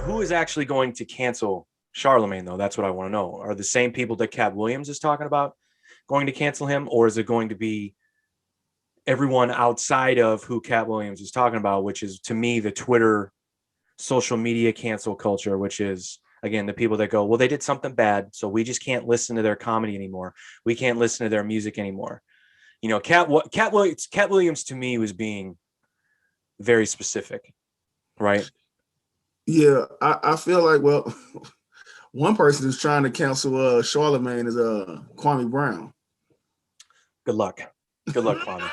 who is actually going to cancel Charlemagne, though? That's what I want to know. Are the same people that Cat Williams is talking about going to cancel him, or is it going to be everyone outside of who Cat Williams is talking about, which is, to me, the Twitter social media cancel culture, which is, again, the people that go, well, they did something bad, so we just can't listen to their comedy anymore. We can't listen to their music anymore. You know, Cat Williams to me was being very specific, right? Yeah, I feel like, well, one person who's trying to cancel Charlemagne is Kwame Brown. Good luck. Good luck, Kwame.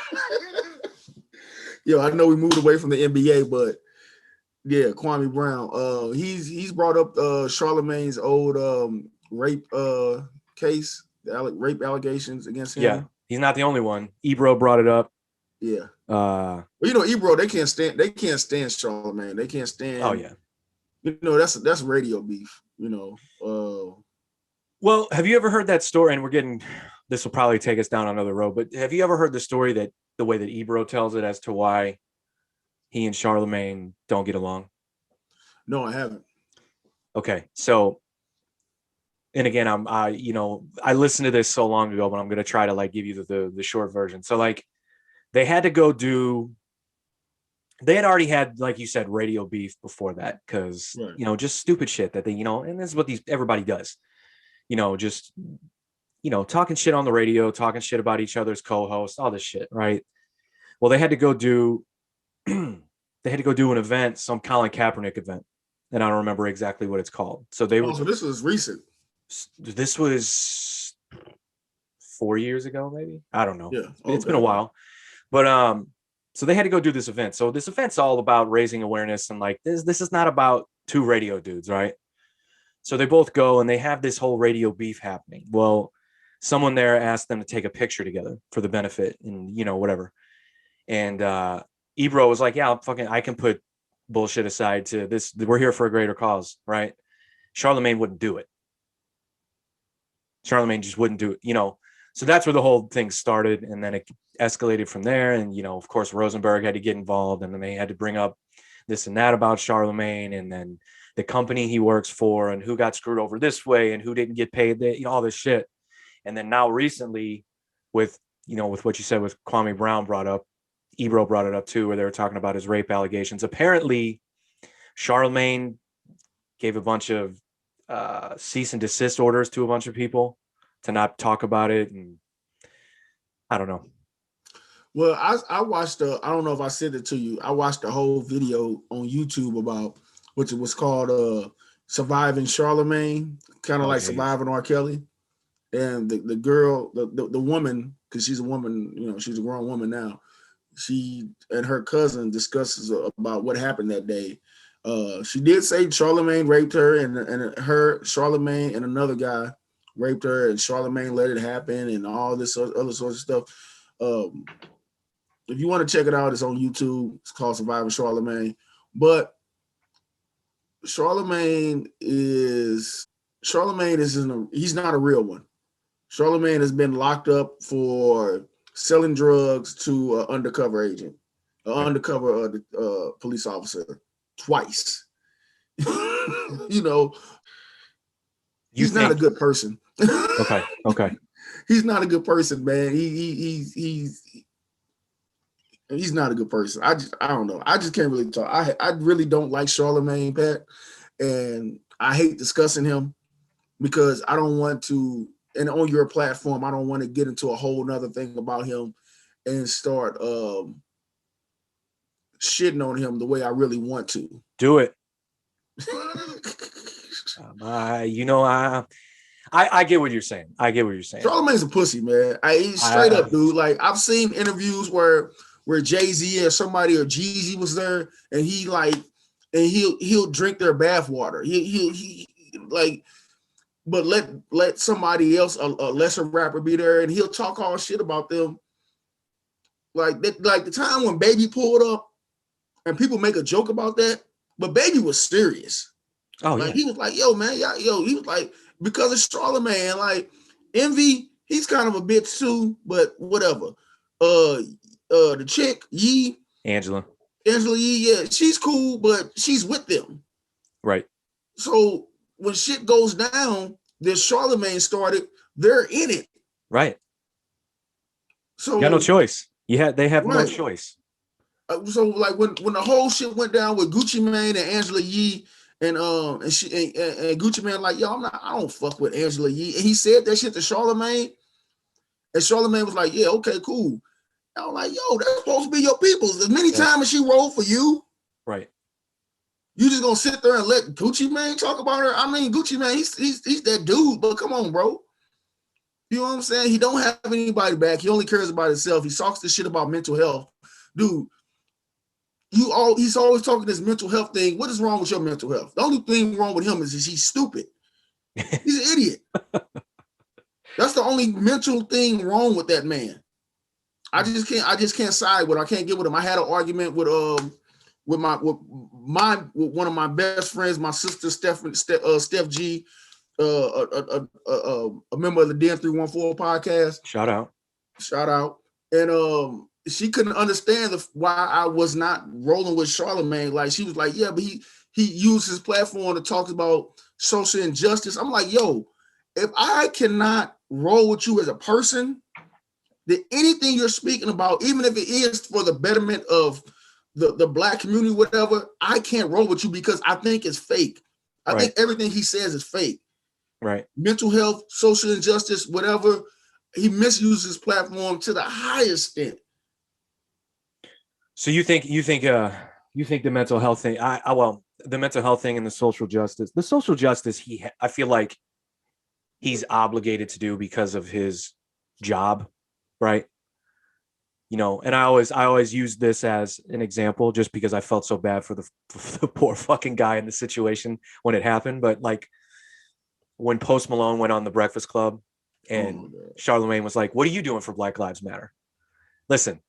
Yo, I know we moved away from the NBA, but yeah, Kwame Brown. He's brought up Charlemagne's old rape case, rape allegations against him. Yeah, he's not the only one. Ebro brought it up. Yeah. Well, you know, Ebro, they can't stand Charlemagne. They can't stand. Oh yeah. You know, that's radio beef. You know. Well, have you ever heard that story? And this will probably take us down another road, but have you ever heard the story that the way that Ebro tells it as to why he and Charlemagne don't get along? No, I haven't. Okay, so, and again, I listened to this so long ago, but I'm going to try to like give you the short version. So like, they had already had, like you said, radio beef before that, because Right. you know, just stupid shit that they, you know, and this is what everybody does, you know, just, you know, talking shit on the radio, talking shit about each other's co-hosts, all this shit, right? Well, they had to go do an event, some Colin Kaepernick event, and I don't remember exactly what it's called. So so this was recent. This was 4 years ago, maybe. I don't know. Yeah, okay. It's been a while, but so they had to go do this event. So this event's all about raising awareness, and like this is not about two radio dudes, right? So they both go and they have this whole radio beef happening. Well, someone there asked them to take a picture together for the benefit, and you know, whatever. And Ebro was like, yeah, I can put bullshit aside to this. We're here for a greater cause, right? Charlemagne wouldn't do it. Charlemagne just wouldn't do it, you know. So that's where the whole thing started, and then it escalated from there. And you know, of course, Rosenberg had to get involved, and then they had to bring up this and that about Charlemagne, and then the company he works for, and who got screwed over this way, and who didn't get paid, you know, all this shit. And then now recently, with what you said with Kwame Brown brought up, Ebro brought it up too, where they were talking about his rape allegations. Apparently, Charlemagne gave a bunch of cease and desist orders to a bunch of people to not talk about it, and I don't know. Well, I watched I don't know if I said it to you. I watched a whole video on YouTube about which was called Surviving Charlemagne, kind of like Surviving R. Kelly. And the girl, the woman, because she's a woman, you know, she's a grown woman now. She and her cousin discusses about what happened that day. She did say Charlemagne raped her, and Charlemagne and another guy raped her, and Charlemagne let it happen, and all this other sorts of stuff. If you want to check it out, it's on YouTube. It's called Surviving Charlemagne. But Charlemagne is he's not a real one. Charlemagne has been locked up for selling drugs to an undercover agent, an undercover police officer twice. You know, he's not a good person. Okay. He's not a good person, man. He's not a good person. I don't know. I just can't really talk. I really don't like Charlemagne, Pat, and I hate discussing him because I don't want to. And on your platform, I don't want to get into a whole nother thing about him and start shitting on him the way I really want to. Do it. I get what you're saying. Charlemagne's a pussy, man. He's straight up, dude. Like I've seen interviews where Jay-Z or somebody or Jeezy was there, and he'll drink their bath water. He like. But let somebody else, a lesser rapper, be there, and he'll talk all shit about them. Like the time when Baby pulled up, and people make a joke about that, but Baby was serious. Oh, like, yeah. He was like, yo, man, he was like, because it's Charlemagne, like Envy, he's kind of a bitch too, but whatever. The chick, Yee, Angela Yee, yeah, she's cool, but she's with them. Right. So when shit goes down, then Charlemagne started. They're in it, right? So you got no choice. They have no right. choice. So like when the whole shit went down with Gucci Mane and Angela Yee and Gucci Mane like, yo, I don't fuck with Angela Yee, and he said that shit to Charlemagne, and Charlemagne was like, yeah, okay, cool. I was like, yo, that's supposed to be your people's. As many times as she rolled for you, right? You just gonna sit there and let Gucci Mane talk about her? I mean, Gucci Mane, he's that dude, but come on, bro. You know what I'm saying? He don't have anybody back. He only cares about himself. He talks this shit about mental health, dude. He's always talking this mental health thing. What is wrong with your mental health? The only thing wrong with him is he's stupid. He's an idiot. That's the only mental thing wrong with that man. I just can't side with him. I can't get with him. I had an argument with one of my best friends, my sister Steph G, a member of the Den 314 podcast. Shout out. And she couldn't understand why I was not rolling with Charlemagne. Like, she was like, yeah, but he used his platform to talk about social injustice. I'm like, yo, if I cannot roll with you as a person, then anything you're speaking about, even if it is for the betterment of the black community, whatever, I can't roll with you because I think it's fake. I think everything he says is fake. Right. Mental health, social injustice, whatever. He misuses his platform to the highest extent. So you think the mental health thing? The mental health thing and the social justice. I feel like he's obligated to do because of his job, right? You know, and I always use this as an example just because I felt so bad for the poor fucking guy in the situation when it happened. But like when Post Malone went on the Breakfast Club and Charlemagne was like, "What are you doing for Black Lives Matter?" Listen,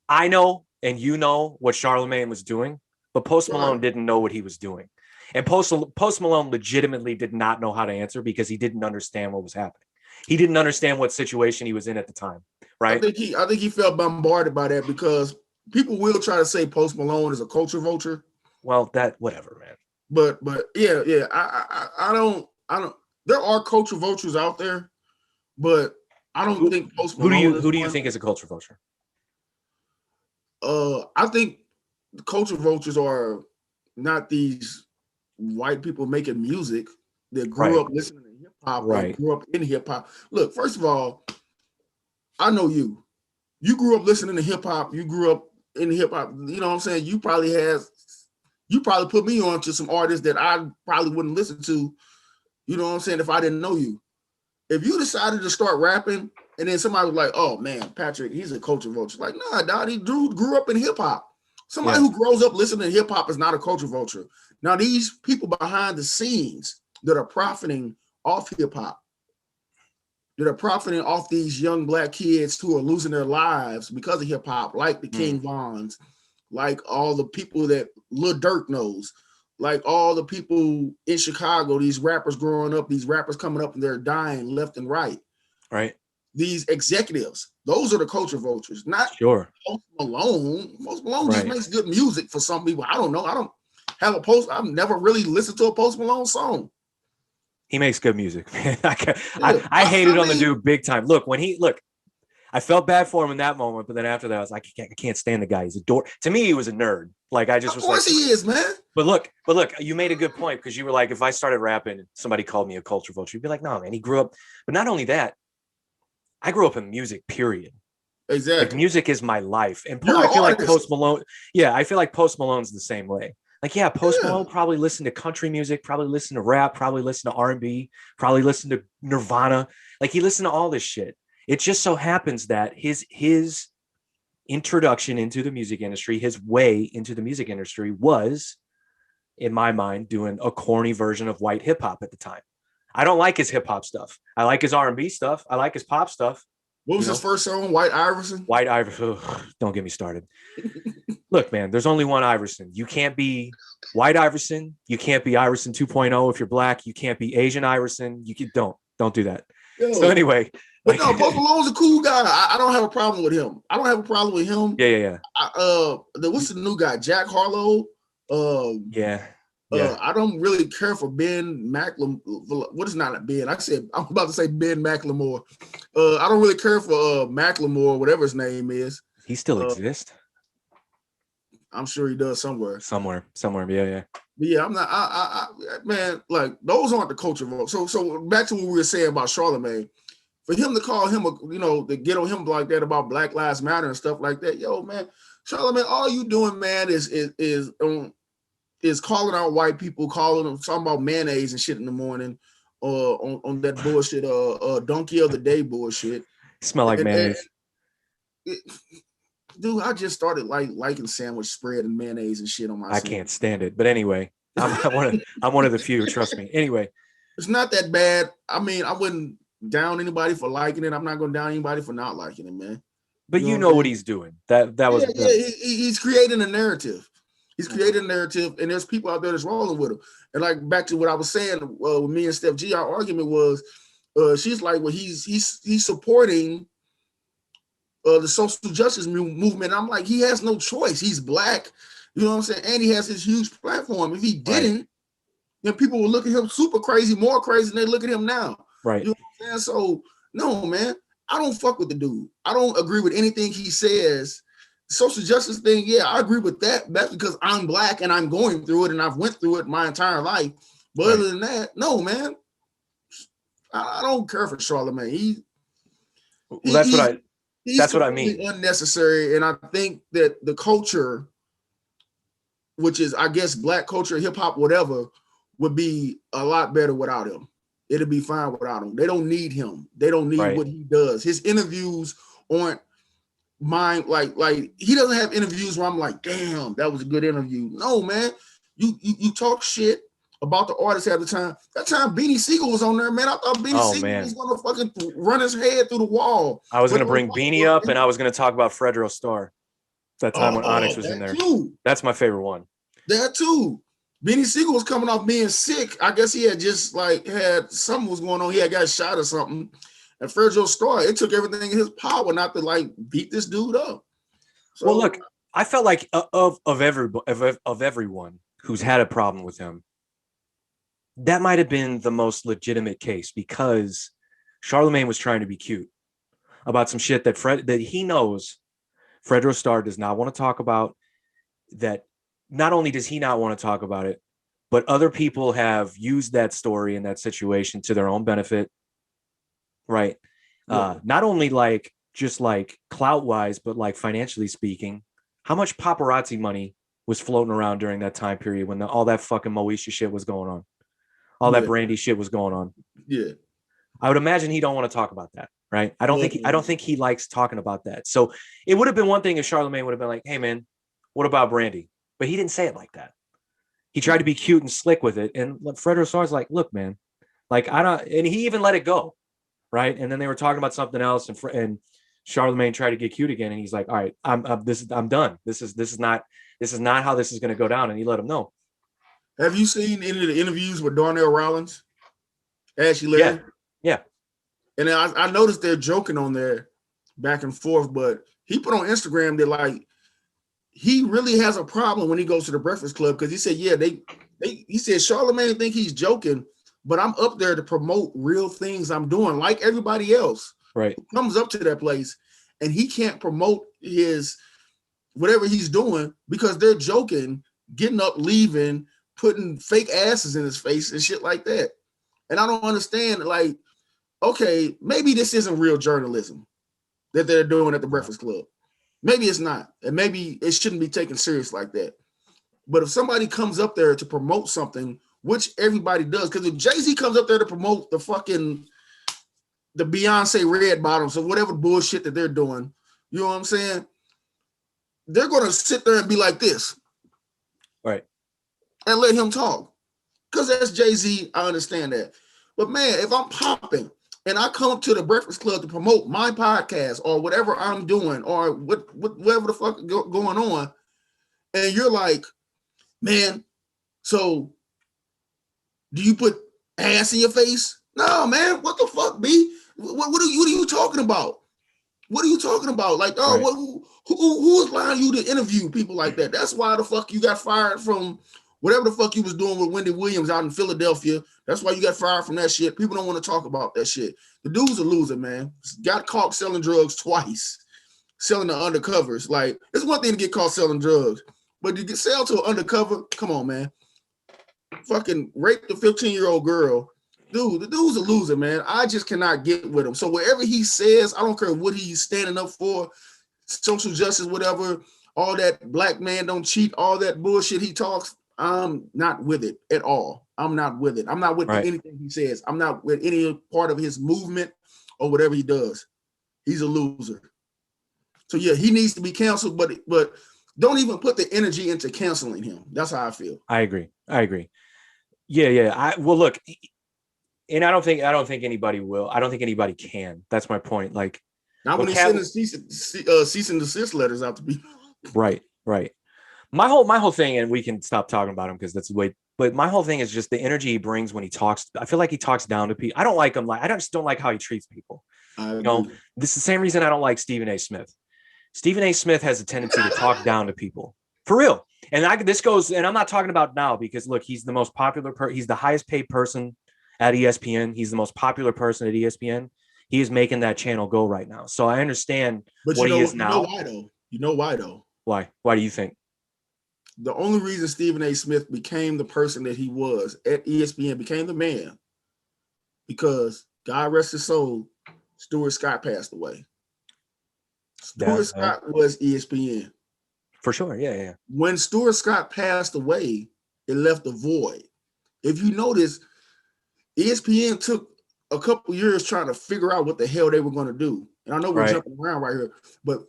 I know and you know what Charlemagne was doing, but Post Malone didn't know what he was doing. And Post Malone legitimately did not know how to answer because he didn't understand what was happening. He didn't understand what situation he was in at the time, right? I think he felt bombarded by that because people will try to say Post Malone is a culture vulture. Well, whatever, man. But yeah. I don't. There are culture vultures out there, but I don't think Post Malone. Who do you think is a culture vulture? I think the culture vultures are not these white people making music that grew up listening to hip hop, right? Grew up in hip hop. Look, first of all, I know you. You grew up listening to hip hop. You grew up in hip hop. You know what I'm saying? You probably put me on to some artists that I probably wouldn't listen to. You know what I'm saying? If I didn't know you. If you decided to start rapping and then somebody was like, "Oh man, Patrick, he's a culture vulture." Like, nah, dog, he grew up in hip hop. Somebody who grows up listening to hip hop is not a culture vulture. Now, these people behind the scenes that are profiting off hip hop, that are profiting off these young black kids who are losing their lives because of hip hop, like the King Vons, like all the people that Lil Durk knows, like all the people in Chicago, these rappers growing up, these rappers coming up and they're dying left and right. Right. These executives, those are the culture vultures, not Post Malone. Post Malone just makes good music for some people. I don't know. I don't have I've never really listened to a Post Malone song. He makes good music, man. I hated on the dude big time. Look, I felt bad for him in that moment, but then after that, I was like, I can't stand the guy. He's a dork. To me, he was a nerd. Like, I just was like, of course he is, man. But look, you made a good point because you were like, if I started rapping, somebody called me a culture vulture, you'd be like, no, man, he grew up. But not only that, I grew up in music, period. Exactly. Like, music is my life. And I feel like Post Malone, I feel like Post Malone's the same way. Like, Post Malone probably listened to country music, probably listened to rap, probably listened to R&B, probably listened to Nirvana. Like, he listened to all this shit. It just so happens that his introduction into the music industry, his way into the music industry was, in my mind, doing a corny version of white hip hop at the time. I don't like his hip hop stuff. I like his R&B stuff. I like his pop stuff. What was his first song? White Iverson? White Iverson. Don't get me started. Look, man, there's only one Iverson. You can't be White Iverson. You can't be Iverson 2.0 if you're black. You can't be Asian Iverson. Don't do that. Yo, so anyway. But no, Post Malone's a cool guy. I don't have a problem with him. Yeah. What's the new guy? Jack Harlow? Yeah. Yeah. I don't really care for Ben McLemore. What is not Ben? I'm about to say Ben McLemore. I don't really care for McLemore, whatever his name is. He still exists? I'm sure he does somewhere. Somewhere. Yeah. But yeah, I'm not. Man, like those aren't the culture vote. So back to what we were saying about Charlemagne. For him to call him to get on him like that about Black Lives Matter and stuff like that, yo, man, Charlemagne, all you doing, man, is calling out white people, calling them talking about mayonnaise and shit in the morning, on that bullshit, donkey of the day bullshit. Smell like mayonnaise. Dude, I just started liking sandwich spread and mayonnaise and shit on my. I can't stand it, but anyway, I'm one of the few. Trust me. Anyway, it's not that bad. I mean, I wouldn't down anybody for liking it. I'm not going to down anybody for not liking it, man. But you know what he's doing. That was he's creating a narrative. He's creating a narrative, and there's people out there that's rolling with him. And like back to what I was saying with me and Steph G, our argument was, she's like, well, he's supporting the social justice movement. I'm like, he has no choice. He's Black, you know what I'm saying, and he has this huge platform. If he didn't, then people will look at him super crazy, more crazy than they look at him now. Right. You know what I'm saying? So no, man, I don't fuck with the dude. I don't agree with anything he says. Social justice thing, yeah, I agree with that. That's because I'm Black and I'm going through it and I've went through it my entire life. But other than that, no, man. I don't care for Charlemagne. That's what I mean. Unnecessary. And I think that the culture, which is, I guess, Black culture, hip hop, whatever, would be a lot better without him. It'll be fine without him. They don't need him. They don't need what he does. His interviews aren't mine. Like he doesn't have interviews where I'm like, damn, that was a good interview. No, man. You talk shit about the artist at the time. That time Beanie Siegel was on there, man. I thought Beanie Siegel was gonna fucking run his head through the wall. I was gonna bring Beanie up, and I was gonna talk about Fredro Starr. That time when Onyx was in there. That's my favorite one. That too. Beanie Siegel was coming off being sick. I guess he had just had something was going on. He had got shot or something. And Fredro Starr, it took everything in his power not to beat this dude up. So, well, look, I felt like of everyone who's had a problem with him, that might have been the most legitimate case, because Charlemagne was trying to be cute about some shit that he knows Fredro Starr does not want to talk about. That not only does he not want to talk about it, but other people have used that story and that situation to their own benefit. Right. Yeah. Not only just clout wise, but financially speaking. How much paparazzi money was floating around during that time period when all that fucking Moesha shit was going on? All that Brandy shit was going on. Yeah. I would imagine he don't want to talk about that. Right. I don't think he likes talking about that. So it would have been one thing if Charlemagne would have been like, hey man, what about Brandy? But he didn't say it like that. He tried to be cute and slick with it. And Fredro Starr's like, look, man, I don't, and he even let it go. Right. And then they were talking about something else, and Charlemagne tried to get cute again. And he's like, all right, I'm done. This is not how this is going to go down. And he let him know. Have you seen any of the interviews with Darnell Rollins? Ashley Larry? Yeah. And I noticed they're joking on there back and forth, but he put on Instagram that he really has a problem when he goes to the Breakfast Club, because he said, yeah, he said Charlemagne think he's joking, but I'm up there to promote real things I'm doing like everybody else. Right. Who comes up to that place, and he can't promote his whatever he's doing because they're joking, getting up, leaving, putting fake asses in his face and shit like that. And I don't understand, okay, maybe this isn't real journalism that they're doing at the Breakfast Club. Maybe it's not, and maybe it shouldn't be taken serious like that. But if somebody comes up there to promote something, which everybody does, because if Jay-Z comes up there to promote the Beyonce Red Bottoms or whatever bullshit that they're doing, you know what I'm saying? They're going to sit there and be like this. Right. And let him talk. Because that's Jay-Z, I understand that. But man, if I'm popping and I come to the Breakfast Club to promote my podcast or whatever I'm doing or whatever the fuck going on, and you're like, man, so do you put ass in your face? No, man, what the fuck, B? What are you talking about? What are you talking about? Who is allowing you to interview people like that? That's why the fuck you got fired from Whatever the fuck you was doing with Wendy Williams out in Philadelphia, that's why you got fired from that shit. People don't want to talk about that shit. The dude's a loser, man. Got caught selling drugs twice, selling the undercovers. Like, it's one thing to get caught selling drugs, but to sell to an undercover, come on, man. Fucking rape the 15-year-old girl. Dude, the dude's a loser, man. I just cannot get with him. So whatever he says, I don't care what he's standing up for, social justice, whatever, all that black man don't cheat, all that bullshit he talks, I'm not with it at all. I'm not with it. I'm not with anything he says. I'm not with any part of his movement or whatever he does. He's a loser. So yeah, he needs to be canceled, but don't even put the energy into canceling him. That's how I feel. I agree. Yeah. Well, look, and I don't think anybody will. I don't think anybody can. That's my point. Like, not when he's sending cease and desist letters out to people. Right. My whole thing, and we can stop talking about him because that's the way. But my whole thing is just the energy he brings when he talks. I feel like he talks down to people. I don't like him. Like, I just don't like how he treats people. You know, this is the same reason I don't like Stephen A. Smith. Stephen A. Smith has a tendency to talk down to people, for real. And this goes, and I'm not talking about now because look, he's the most popular. He's the highest paid person at ESPN. He's the most popular person at ESPN. He is making that channel go right now. So I understand what he is now. You know why though? Why? Why do you think? The only reason Stephen A. Smith became the person that he was at ESPN, became the man, because God rest his soul, Stuart Scott passed away. Stuart Scott was ESPN. For sure, yeah. When Stuart Scott passed away, it left a void. If you notice, ESPN took a couple years trying to figure out what the hell they were going to do. And I know we're jumping around right here, but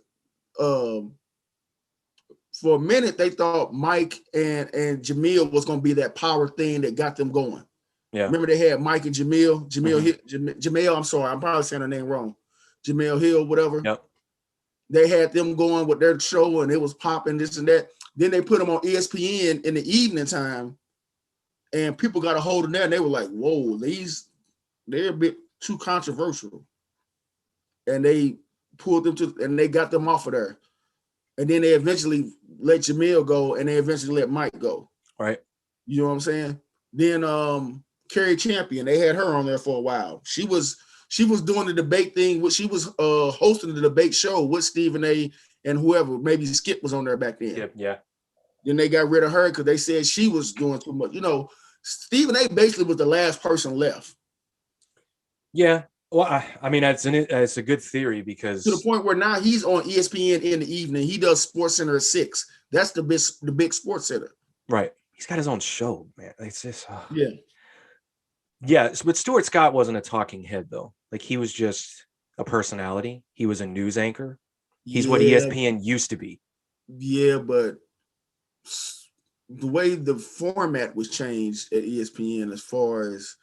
for a minute, they thought Mike and Jamil was going to be that power thing that got them going. Yeah. Remember they had Mike and Jamil? Jamil, I'm sorry, I'm probably saying her name wrong. Jamil Hill, whatever. Yep. They had them going with their show and it was popping this and that. Then they put them on ESPN in the evening time and people got a hold of that and they were like, whoa, they're a bit too controversial. And they pulled them and they got them off of there. And then they eventually let Jamil go and they eventually let Mike go. Right. You know what I'm saying? Then Carrie Champion, they had her on there for a while. She was doing the debate thing. She was hosting the debate show with Stephen A. and whoever. Maybe Skip was on there back then. Yeah. Then they got rid of her because they said she was doing too much. You know, Stephen A. basically was the last person left. Yeah. Well, I mean, it's a good theory because to the point where now he's on ESPN in the evening. He does Sports Center at 6. That's the big Sports Center. Right. He's got his own show, man. It's just yeah. Yeah, but Stuart Scott wasn't a talking head though. Like he was just a personality. He was a news anchor. He's what ESPN used to be. Yeah, but the way the format was changed at ESPN, as far as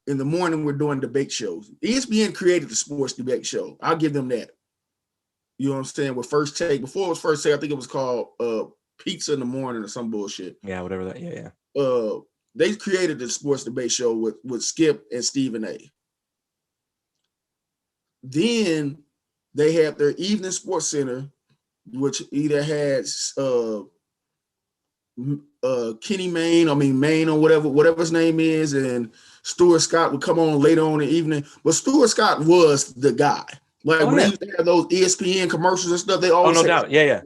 in the morning we're doing debate shows. ESPN created the sports debate show. I'll give them that. You know what I'm saying? With First Take, before it was First Take, I think it was called Pizza in the Morning or some bullshit. Yeah, whatever that. Yeah. They created the sports debate show with Skip and Stephen A. Then they had their evening Sports Center, which either had Kenny Mayne or whatever his name is, and Stuart Scott would come on later on in the evening. But Stuart Scott was the guy. Like when they used to have those ESPN commercials and stuff, they always no doubt. Yeah.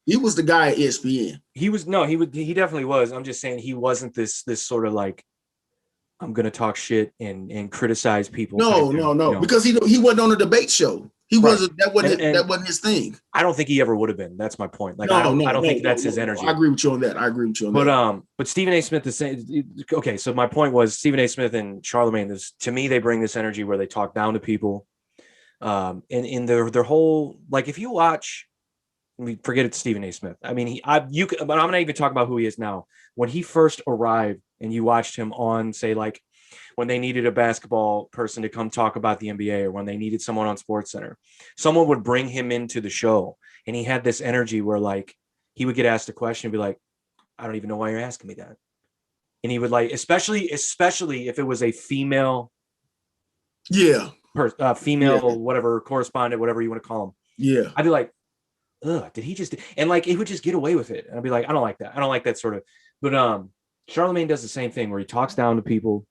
He was the guy at ESPN. He definitely was. I'm just saying he wasn't this sort of like, I'm gonna talk shit and criticize people. No, you know? Because he wasn't on a debate show. He wasn't. That wasn't his thing. I don't think he ever would have been. That's my point. Like I don't think that's his energy. I agree with you on that. But Stephen A. Smith is saying, okay. So my point was Stephen A. Smith and Charlamagne. To me, they bring this energy where they talk down to people. And in their whole, like, if you watch. Forget it's Stephen A. Smith. I mean, but I'm not even talking about who he is now. When he first arrived and you watched him on, say, like when they needed a basketball person to come talk about the NBA or when they needed someone on SportsCenter, someone would bring him into the show. And he had this energy where like he would get asked a question and be like, I don't even know why you're asking me that. And he would like, especially if it was a female. Yeah. Whatever, correspondent, whatever you want to call him. Yeah. I'd be like, ugh, did he just, and like, he would just get away with it. And I'd be like, I don't like that. I don't like that sort of, But Charlemagne does the same thing where he talks down to people.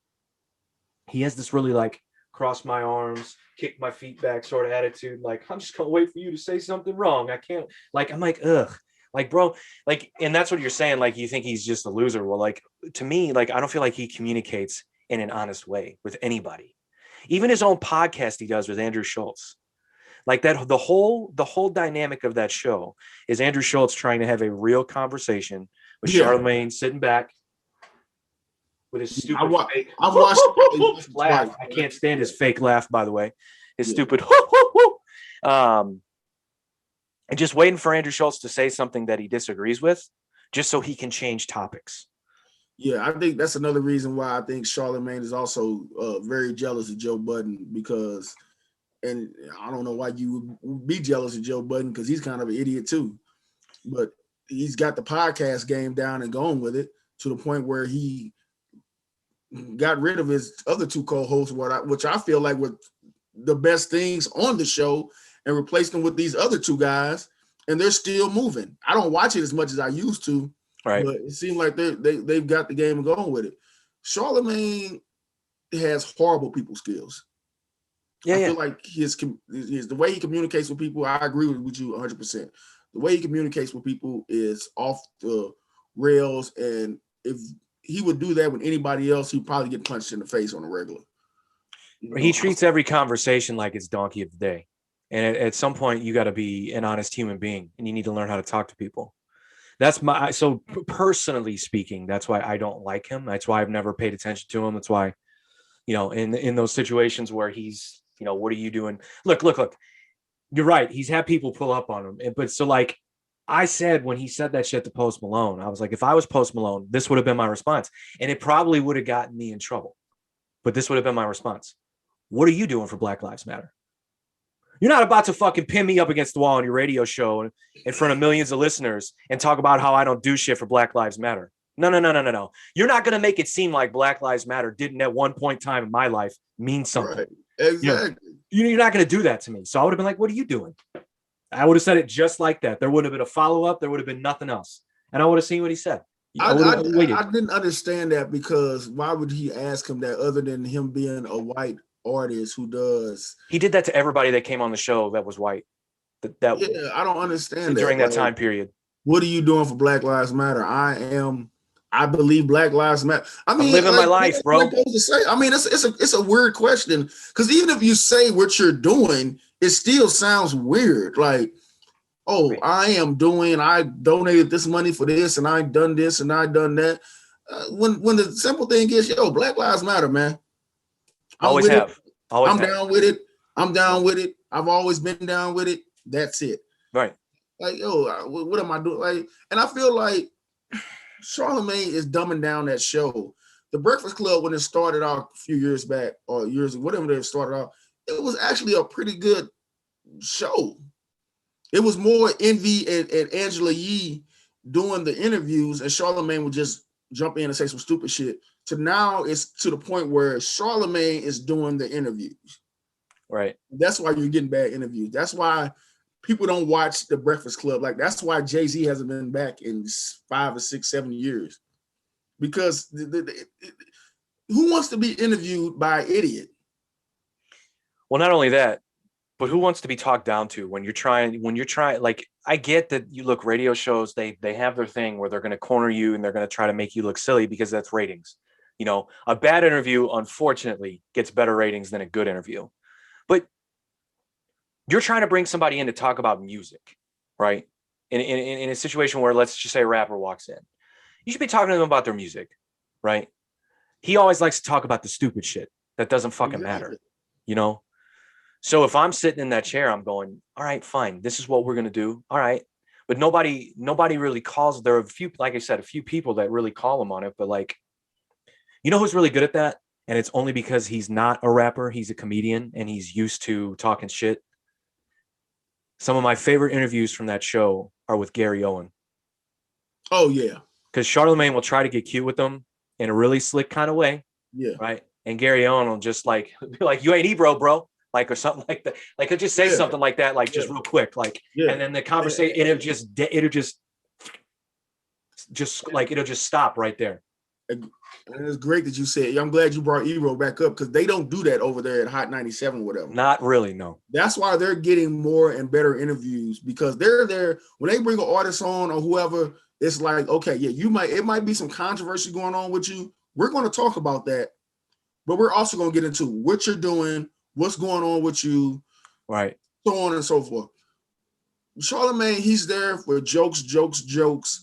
He has this really like cross my arms, kick my feet back sort of attitude. Like, I'm just gonna wait for you to say something wrong. I can't, like, I'm like, ugh. Like, bro, like, and that's what you're saying. Like, you think he's just a loser. Well, like, to me, like, I don't feel like he communicates in an honest way with anybody. Even his own podcast he does with Andrew Schultz. Like that, the whole dynamic of that show is Andrew Schultz trying to have a real conversation with Charlemagne sitting back with his stupid fake I've watched laugh. I can't stand his fake laugh, by the way. His stupid and just waiting for Andrew Schultz to say something that he disagrees with, just so he can change topics. Yeah, I think that's another reason why I think Charlemagne is also very jealous of Joe Budden, because, and I don't know why you would be jealous of Joe Budden, because he's kind of an idiot too, but he's got the podcast game down and going with it to the point where he got rid of his other two co-hosts, which I feel like were the best things on the show, and replaced them with these other two guys, and they're still moving. I don't watch it as much as I used to, right? But it seems like they've got the game going with it. Charlemagne has horrible people skills. I feel like his the way he communicates with people, I agree with you 100%. The way he communicates with people is off the rails, and if he would do that with anybody else, he'd probably get punched in the face on a regular. He treats every conversation like it's donkey of the day. And at some point, you got to be an honest human being, and you need to learn how to talk to people. So personally speaking, that's why I don't like him. That's why I've never paid attention to him. That's why, in those situations where he's, what are you doing? Look, you're right. He's had people pull up on him. But so like I said, when he said that shit to Post Malone, I was like, if I was Post Malone, this would have been my response. And it probably would have gotten me in trouble. But this would have been my response. What are you doing for Black Lives Matter? You're not about to fucking pin me up against the wall on your radio show in front of millions of listeners and talk about how I don't do shit for Black Lives Matter. No. You're not going to make it seem like Black Lives Matter didn't at one point in time in my life mean something. Right. Exactly. You're not going to do that to me. So I would have been like, what are you doing? I would have said it just like that. There would have been a follow-up. There would have been nothing else. And I would have seen what he said. I didn't understand that, because why would he ask him that, other than him being a white artist who does? He did that to everybody that came on the show that was white. I don't understand during that time period. What are you doing for Black Lives Matter? I believe Black Lives Matter. I mean, I'm living my life, bro. I mean, it's a weird question, because even if you say what you're doing, it still sounds weird. Like, oh, I donated this money for this, and I done this, and I done that. When the simple thing is, Black Lives Matter, man. I'm down with it. I'm down with it. I've always been down with it. That's it. Right. Like, what am I doing? Like, and I feel like Charlemagne is dumbing down that show. The Breakfast Club, when it started out a few years back, or years, whatever they started out, it was actually a pretty good show. It was more Envy and Angela Yee doing the interviews, and Charlemagne would just jump in and say some stupid shit. To now, it's to the point where Charlemagne is doing the interviews. Right. That's why you're getting bad interviews. That's why people don't watch the Breakfast Club. Like, that's why Jay-Z hasn't been back in 5 or 6, 7 years. Because who wants to be interviewed by an idiot? Well, not only that, but who wants to be talked down to when you're trying, like, I get that you look, radio shows, they have their thing where they're going to corner you and they're going to try to make you look silly because that's ratings. A bad interview, unfortunately, gets better ratings than a good interview. But you're trying to bring somebody in to talk about music, right? In a situation where, let's just say, a rapper walks in. You should be talking to them about their music, right? He always likes to talk about the stupid shit that doesn't fucking matter, So if I'm sitting in that chair, I'm going, all right, fine. This is what we're going to do. All right. But nobody really calls. There are a few, like I said, a few people that really call him on it. But like, who's really good at that? And it's only because he's not a rapper. He's a comedian and he's used to talking shit. Some of my favorite interviews from that show are with Gary Owen. Oh, yeah. Because Charlemagne will try to get cute with them in a really slick kind of way. Yeah. Right. And Gary Owen will just be like, you ain't Ebro, bro. Like, or something like that. Like, he'll just say something like that, like just real quick. Like, and then the conversation, it'll just just like it'll just stop right there. And it's great that you said. I'm glad you brought Ero back up because they don't do that over there at Hot 97 or whatever. Not really, no. That's why they're getting more and better interviews because they're there when they bring an artist on or whoever. It's like, okay, yeah, it might be some controversy going on with you. We're going to talk about that, but we're also going to get into what you're doing, what's going on with you, right, so on and so forth. Charlamagne, he's there for jokes,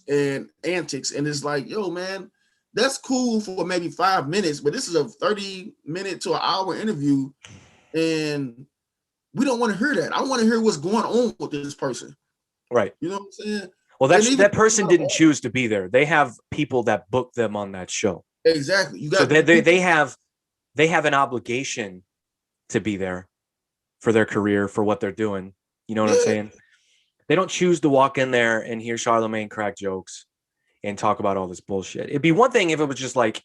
and antics, and it's like, yo, man, that's cool for maybe 5 minutes, but this is a 30-minute to an hour interview, and we don't want to hear that. I want to hear what's going on with this person. Right. You know what I'm saying? Well, that person didn't choose to be there. They have people that booked them on that show. Exactly. You got so they have an obligation to be there for their career, for what they're doing. You know what I'm saying? They don't choose to walk in there and hear Charlamagne crack jokes and talk about all this bullshit. It'd be one thing if it was just like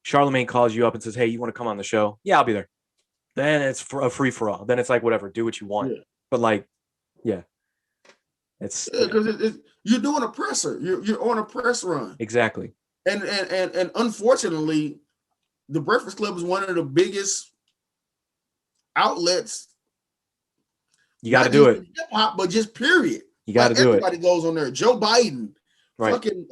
Charlamagne calls you up and says, "Hey, you want to come on the show?" Yeah, I'll be there. Then it's for a free for all. Then it's like, whatever, do what you want. Yeah. But like, yeah. It's because you're doing a presser. You're on a press run. Exactly. And unfortunately, the Breakfast Club is one of the biggest outlets. You got to do it. Hip hop, but just period. You got to do it. Everybody goes on there. Joe Biden, right. Fucking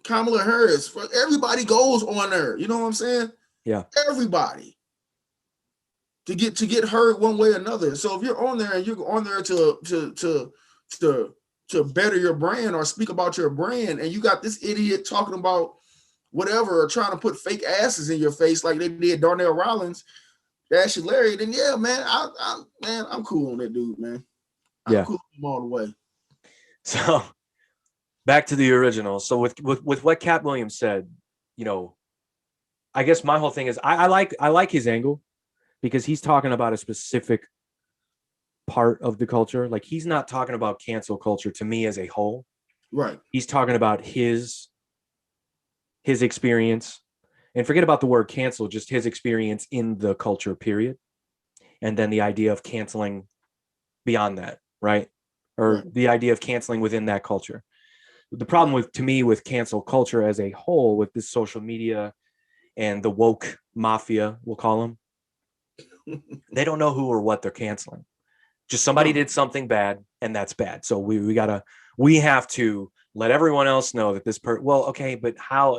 Kamala Harris. Everybody goes on there. You know what I'm saying? Yeah. Everybody. To get heard one way or another. So if you're on there and you're on there to better your brand or speak about your brand, and you got this idiot talking about whatever or trying to put fake asses in your face like they did Darnell Rollins, Ashley Larry, then yeah, man, I'm cool on that dude, man. I'm cool with him all the way. So back to the original. So with what Katt Williams said, you know, I guess my whole thing is I like his angle because he's talking about a specific part of the culture. Like he's not talking about cancel culture to me as a whole. Right. He's talking about his experience, and forget about the word cancel, just his experience in the culture, period. And then the idea of canceling beyond that, right? Or right. The idea of canceling within that culture. The problem with cancel culture as a whole, with this social media and the woke mafia, we'll call them, they don't know who or what they're canceling. Just somebody did something bad, and that's bad. So we have to let everyone else know that well, okay, but how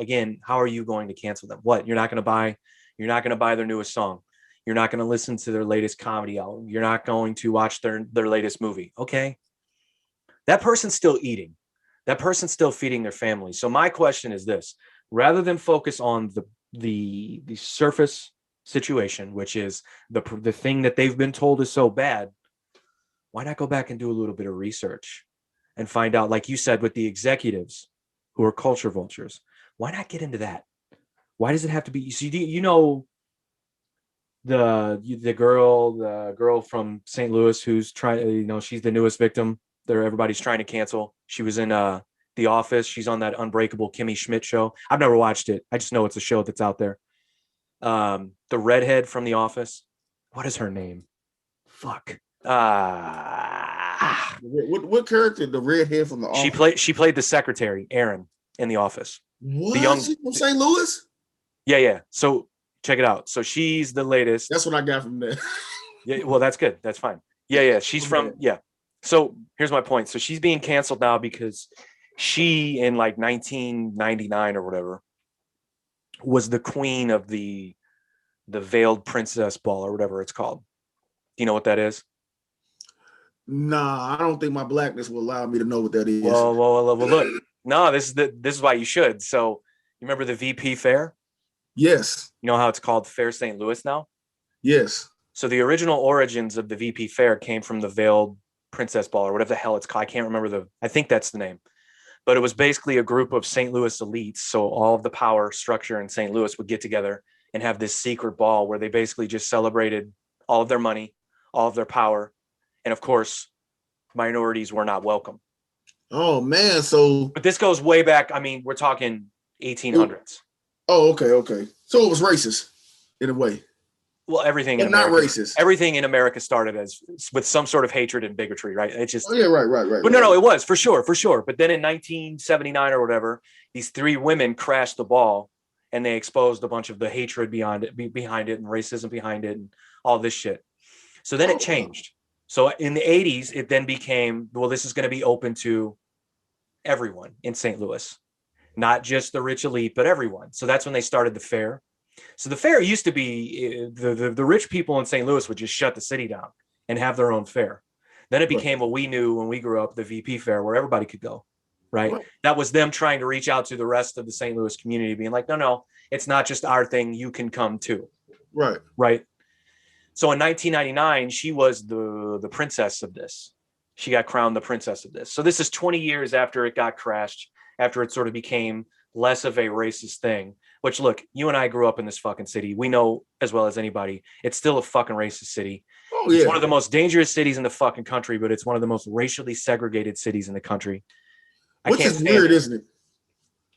are you going to cancel them? What? You're not going to buy their newest song. You're not going to listen to their latest comedy album. You're not going to watch their latest movie. Okay. That person's still eating. That person's still feeding their family. So my question is this: rather than focus on the surface situation, which is the thing that they've been told is so bad, why not go back and do a little bit of research and find out, like you said, with the executives who are culture vultures, why not get into that? Why does it have to be? You know, the girl from St. Louis who's trying, you know, she's the newest victim there. Everybody's trying to cancel. She was in The Office. She's on that Unbreakable Kimmy Schmidt show. I've never watched it. I just know it's a show that's out there. The redhead from The Office. What is her name? Fuck. What character? The redhead from The Office. She played the secretary, Erin, in The Office. What? She from St. Louis? Yeah. So check it out. So she's the latest. That's what I got from there. Yeah. Well, that's good. That's fine. Yeah. She's from. Yeah. So here's my point. So she's being canceled now because she, in like 1999 or whatever, was the queen of the Veiled Princess Ball or whatever it's called. Do you know what that is? Nah, I don't think my blackness will allow me to know what that is. Well, look. No, this is why you should. So you remember the VP Fair? Yes. You know how it's called Fair St. Louis now? Yes. So the original origins of the VP Fair came from the Veiled Princess Ball or whatever the hell it's called. I can't remember I think that's the name. But it was basically a group of St. Louis elites. So all of the power structure in St. Louis would get together and have this secret ball where they basically just celebrated all of their money, all of their power. And of course, minorities were not welcome. Oh, man. But this goes way back. I mean, we're talking 1800s. Oh, okay. So it was racist in a way. well, everything in but not America, racist. everything in America started as with some sort of hatred and bigotry, right? It's just, Oh yeah, right. but no, it was for sure. But then in 1979 or whatever, these three women crashed the ball, and they exposed a bunch of the hatred behind it, and racism behind it, and all this shit. So then it changed. So in the 80s, it then became, well, this is going to be open to everyone in St. Louis, not just the rich elite, but everyone. So that's when they started the fair. So the fair used to be the rich people in St. Louis would just shut the city down and have their own fair. Then it became what we knew when we grew up, the VP fair, where everybody could go, right? That was them trying to reach out to the rest of the St. Louis community, being like, no, it's not just our thing. You can come too. Right. So in 1999, she was the princess of this. She got crowned the princess of this. So this is 20 years after it got crashed, after it sort of became less of a racist thing, which, look, you and I grew up in this fucking city. We know as well as anybody, it's still a fucking racist city. Oh, yeah. It's one of the most dangerous cities in the fucking country, but it's one of the most racially segregated cities in the country. Which is weird, isn't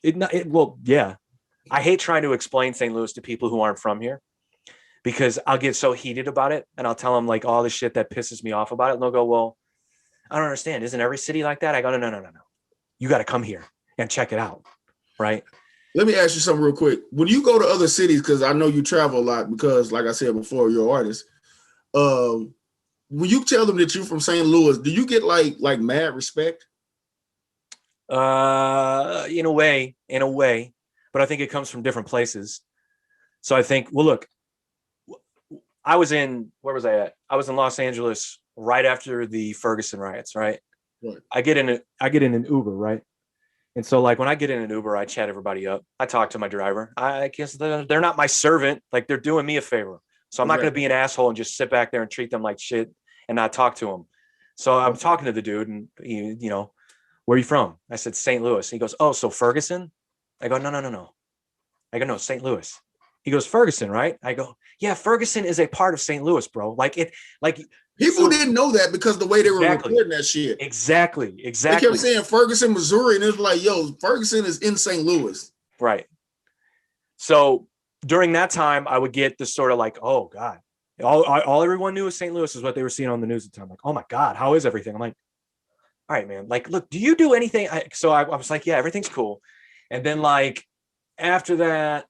it? Well, yeah. I hate trying to explain St. Louis to people who aren't from here, because I'll get so heated about it, and I'll tell them like all the shit that pisses me off about it. And they'll go, well, I don't understand. Isn't every city like that? I go, no. You got to come here and check it out. Right. Let me ask you something real quick. When you go to other cities, because I know you travel a lot, because like I said before, you're an artist. When you tell them that you're from St. Louis, do you get like mad respect? In a way, but I think it comes from different places. So I think, well, look, where was I at? I was in Los Angeles right after the Ferguson riots, right? I get in an Uber, right? And so like when I get in an Uber, I chat everybody up. I talk to my driver. I guess they're not my servant. Like, they're doing me a favor. So I'm not going to be an asshole and just sit back there and treat them like shit and not talk to them. So I'm talking to the dude, and he, where are you from? I said, St. Louis. He goes, oh, so Ferguson? I go, no. I go, no, St. Louis. He goes, Ferguson, right? I go, yeah, Ferguson is a part of St. Louis, bro. People didn't know that because the way they were reporting that shit. Exactly. They kept saying Ferguson, Missouri, and it's like, yo, Ferguson is in St. Louis. Right. So during that time, I would get this sort of like, oh God, all everyone knew of St. Louis is what they were seeing on the news at the time. Like, oh my God, how is everything? I'm like, all right, man. Like, look, do you do anything? So I was like, yeah, everything's cool. And then like after that,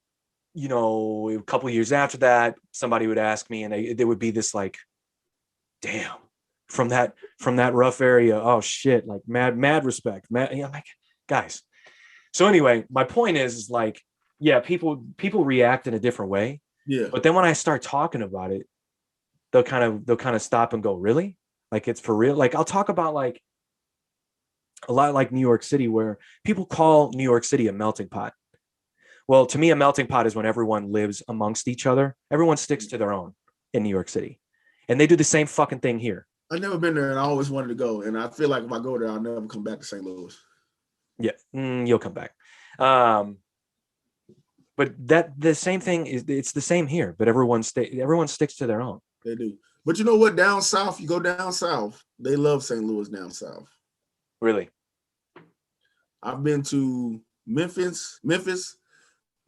a couple of years after that, somebody would ask me, and they would be this like, damn, from that rough area. Oh shit, like mad respect, mad. I'm like, guys. So anyway, my point is like, yeah, people react in a different way. Yeah. But then when I start talking about it, they'll kind of stop and go, really? Like, it's for real? Like, I'll talk about like a lot like New York City, where people call New York City a melting pot. Well, to me, a melting pot is when everyone lives amongst each other. Everyone sticks to their own in New York City. And they do the same fucking thing here. I've never been there, and I always wanted to go. And I feel like if I go there, I'll never come back to St. Louis. Yeah, you'll come back. But the same thing it's the same here. But everyone sticks to their own. They do. But you know what? Down south, you go down south, they love St. Louis down south. Really? I've been to Memphis.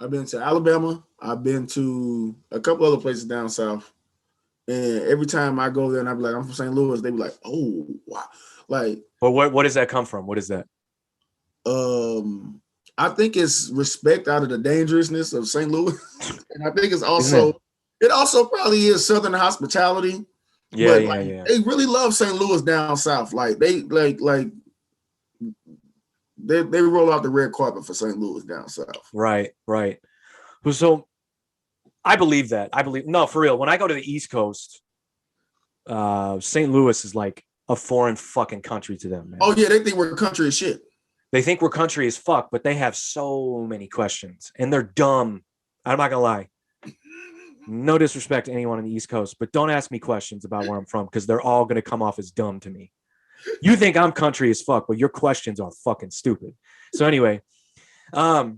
I've been to Alabama. I've been to a couple other places down south. And every time I go there and I be like, I'm from St. Louis, they be like, oh, wow. Like, but what does that come from? What is that? I think it's respect out of the dangerousness of St. Louis. And I think it's also, it also probably is Southern hospitality. Yeah, They really love St. Louis down south. Like they roll out the red carpet for St. Louis down south. Right. So I believe that. No, for real. When I go to the East Coast, St. Louis is like a foreign fucking country to them, man. Oh yeah, they think we're country as shit. They think we're country as fuck, but they have so many questions, and they're dumb. I'm not gonna lie. No disrespect to anyone on the East Coast, but don't ask me questions about where I'm from, because they're all gonna come off as dumb to me. You think I'm country as fuck, but your questions are fucking stupid. So anyway, they'll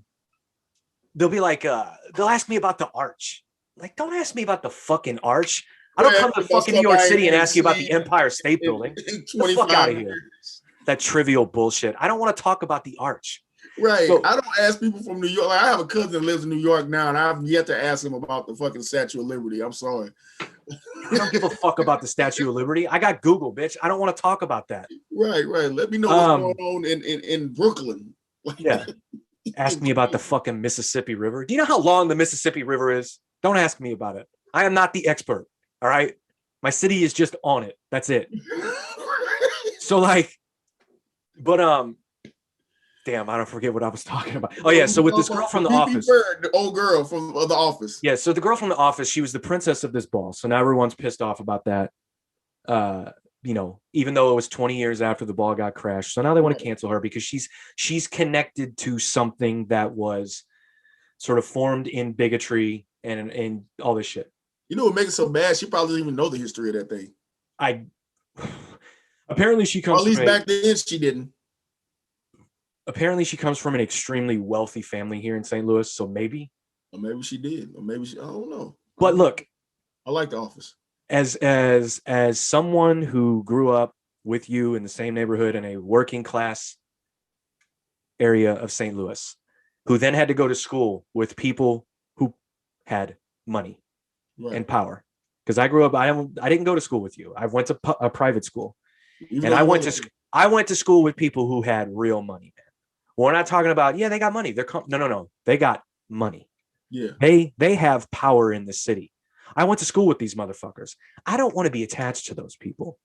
be like, they'll ask me about the arch. Like, don't ask me about the fucking arch. I don't come to fucking New York City and ask you about the Empire State Building. Get the fuck out of here. That trivial bullshit. I don't want to talk about the arch. Right. So I don't ask people from New York. Like, I have a cousin that lives in New York now, and I've yet to ask him about the fucking Statue of Liberty. I'm sorry. I don't give a fuck about the Statue of Liberty. I got Google, bitch. I don't want to talk about that. Right. Let me know what's going on in Brooklyn. Yeah. Ask me about the fucking Mississippi River. Do you know how long the Mississippi River is? Don't ask me about it. I am not the expert. All right. My city is just on it. That's it. So like, but damn, I don't forget what I was talking about. Oh yeah, so with this girl from The Office, Bird, the old girl from The Office. Yeah, so the girl from The Office, she was the princess of this ball. So now everyone's pissed off about that. Even though it was 20 years after the ball got crashed, so now they want to cancel her because she's connected to something that was sort of formed in bigotry and all this shit. You know what makes it so bad? She probably doesn't even know the history of that thing. Apparently she comes. Or at least back then she didn't. Apparently she comes from an extremely wealthy family here in St. Louis, so maybe. Or maybe she did, or maybe she. I don't know. But look, I like The Office. As someone who grew up with you in the same neighborhood in a working class area of St. Louis, who then had to go to school with people who had money and power. Because I grew up, I didn't go to school with you. I went to a private school, and I went to school with people who had real money. Man, we're not talking about they got money. No, they got money. Yeah, they have power in the city. I went to school with these motherfuckers. I don't want to be attached to those people.